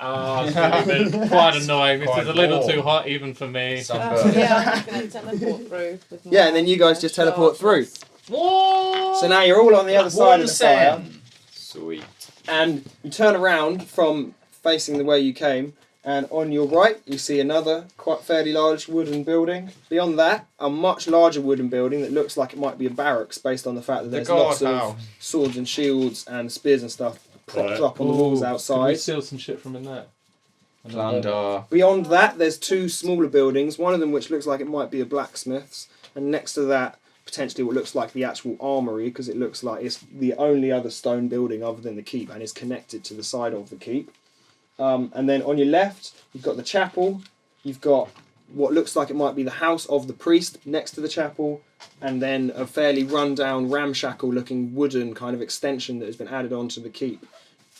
it's really been quite annoying. This Quite is a little warm. too hot even for me. Sunburn. Yeah, I'm just going to teleport through. With my Yeah, and then you guys just teleport through. What? So now you're all on the other side of the fire. Sweet. And you turn around from facing the way you came, And on your right, you see another quite fairly large wooden building. Beyond that, a much larger wooden building that looks like it might be a barracks based on the fact that there's lots of swords and shields and spears and stuff propped up on the walls Can we outside. steal some shit from in there? Plunder. Beyond that, there's two smaller buildings, one of them which looks like it might be a blacksmith's, and next to that, potentially what looks like the actual armoury, because it looks like it's the only other stone building other than the keep and is connected to the side of the keep. And then on your left, you've got the chapel, you've got what looks like it might be the house of the priest next to the chapel, and then a fairly run-down, ramshackle-looking wooden kind of extension that has been added onto the keep.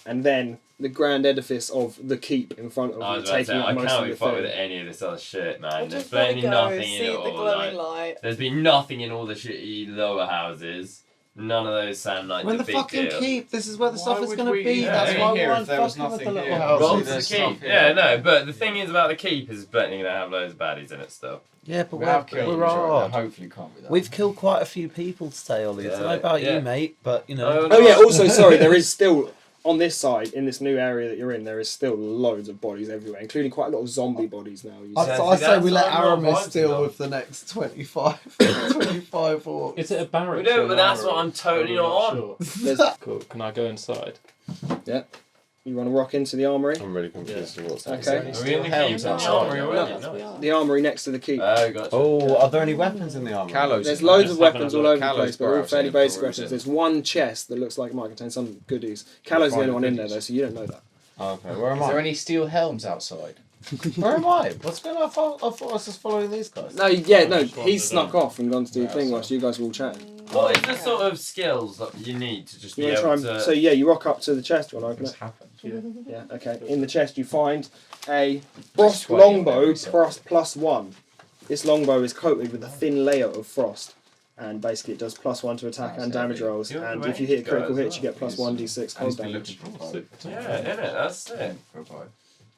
And then the grand edifice of the keep in front of I you, was about to taking say, up I most can't of be the fucked thing. with any of this other shit, man. I There's just want to been go nothing see in it the all. glowing Like, light. there's been nothing in all the shitty lower houses. None of those sound like When the big fucking deal. keep, this is where the Why stuff is would going to we be. even That's be why here we're if there was fucking with the nothing little here? house. Roll See, to the there's keep. stuff here. Yeah, no, but the thing is about the keep is plenty going to have loads of baddies in it still. Yeah, but We have we're killed each other. odd. Hopefully, can't be that. We've killed quite a few people today, Ollie. I don't know about Yeah. you, mate, but you know. Oh yeah, also, sorry, there is still, on this side, in this new area that you're in, there is still loads of bodies everywhere, including quite a lot of zombie bodies now. You I, see. Yeah, I see, say we that's let what I'm not Aramis vibes deal about. with the next 25 or... Is it a barracks? We don't, or but an that's what armoury? I'm totally I'm not on. sure. There's- Cool. Can I go inside? You want to rock into the armory? I'm really confused with what's Okay. happening. Are we in the Helms keep? outside. Armory already? Yes, we No. are. The armory next to the keep. Gotcha. Oh, are there any weapons in the armour? Callow's There's in loads there. of Just having weapons a all look. over the Callow's place, but all browsing fairly for basic rooms weapons. in. There's one chest that looks like it might contain some goodies. Callow's the Find only one the in there goodies. though, so you don't know that. Okay, where am Is there I? any steel helms outside? Where am I? What's going on? I thought I was just following these guys. No, yeah, no, Just wandered he's snuck off and gone to do the Yeah, thing so- whilst you guys were all chatting. What is the sort of skills that you need to just You be want to able try and, to... so yeah, you rock up to the chest. You want to open What's it? happened? Yeah, okay. In the chest you find a frost 20 on longbow every side. +1. This longbow is coated with a thin layer of frost, and basically it does +1 to attack Nice, and damage heavy. rolls. You're And the if you hit a range critical guy hit, as you get well. +1 d6 And cold he's been damage. looking for a bow. Yeah, innit? That's it. For a bow.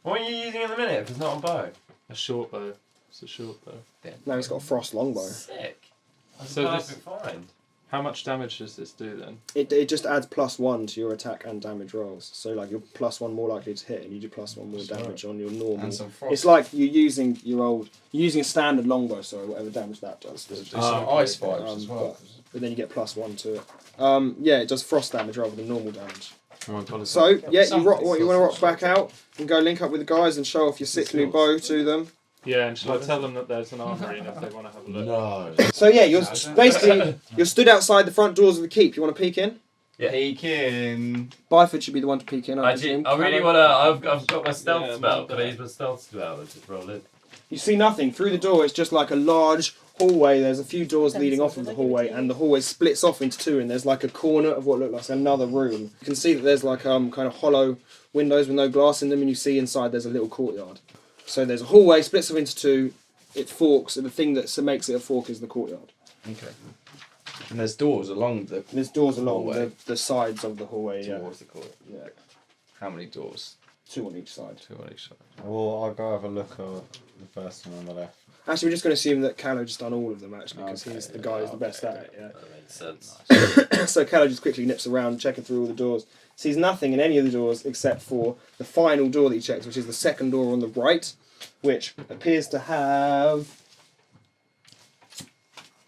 What are you using in the minute if it's not a bow? A short bow. It's a short bow. Now he's got a frost longbow. Sick. That's So a this- perfect find. How much damage does this do then? It just adds +1 to your attack and damage rolls. So like you're +1 more likely to hit, and you do +1 more damage on your normal. And some frost. It's like you're using a standard longbow, sorry, whatever damage that does. Does it do Oh, some okay. ice vibes as well? But then you get +1 to it. Yeah, it does frost damage rather than normal damage. Oh my god, So yeah, you Some rock. What you want to rock frost back out and go link up with the guys and show off your sick new bow to them. yeah, and shall I tell them that there's an armory and if they want to have a look? No. So yeah, you're basically you're stood outside the front doors of the keep. You want to peek in? Peeking. Byford should be the one to peek in. I presume. I really Callum? want to... I've got my stealth Yeah, spell. my Could I use my stealth spell and just roll in? You see nothing through the door. It's just like a large hallway. There's a few doors leading off of the hallway, and the hallway splits off into two. And there's like a corner of what looks like another room. You can see that there's like kind of hollow windows with no glass in them, and you see inside there's a little courtyard. So there's a hallway splits off into two. It forks, and the thing that makes it a fork is the courtyard. Okay. And there's doors along the And there's doors along Hallway. the sides of the hallway. Yeah. towards the court. Yeah. How many doors? 2 on each side. 2 on each side. Well, I'll go have a look at the first one on the left. Actually, we're just going to assume that Callow just done all of them, actually, because Okay, he's the guy who's the best okay. at it, That makes sense. yeah. So Callow just quickly nips around, checking through all the doors. Sees nothing in any of the doors except for the final door that he checks, which is the second door on the right, which appears to have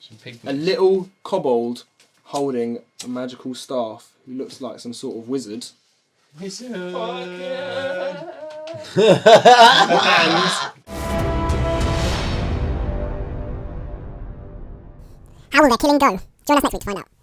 Some pig a little kobold holding a magical staff who looks like some sort of wizard. And How will their killing go? Join us next week to find out.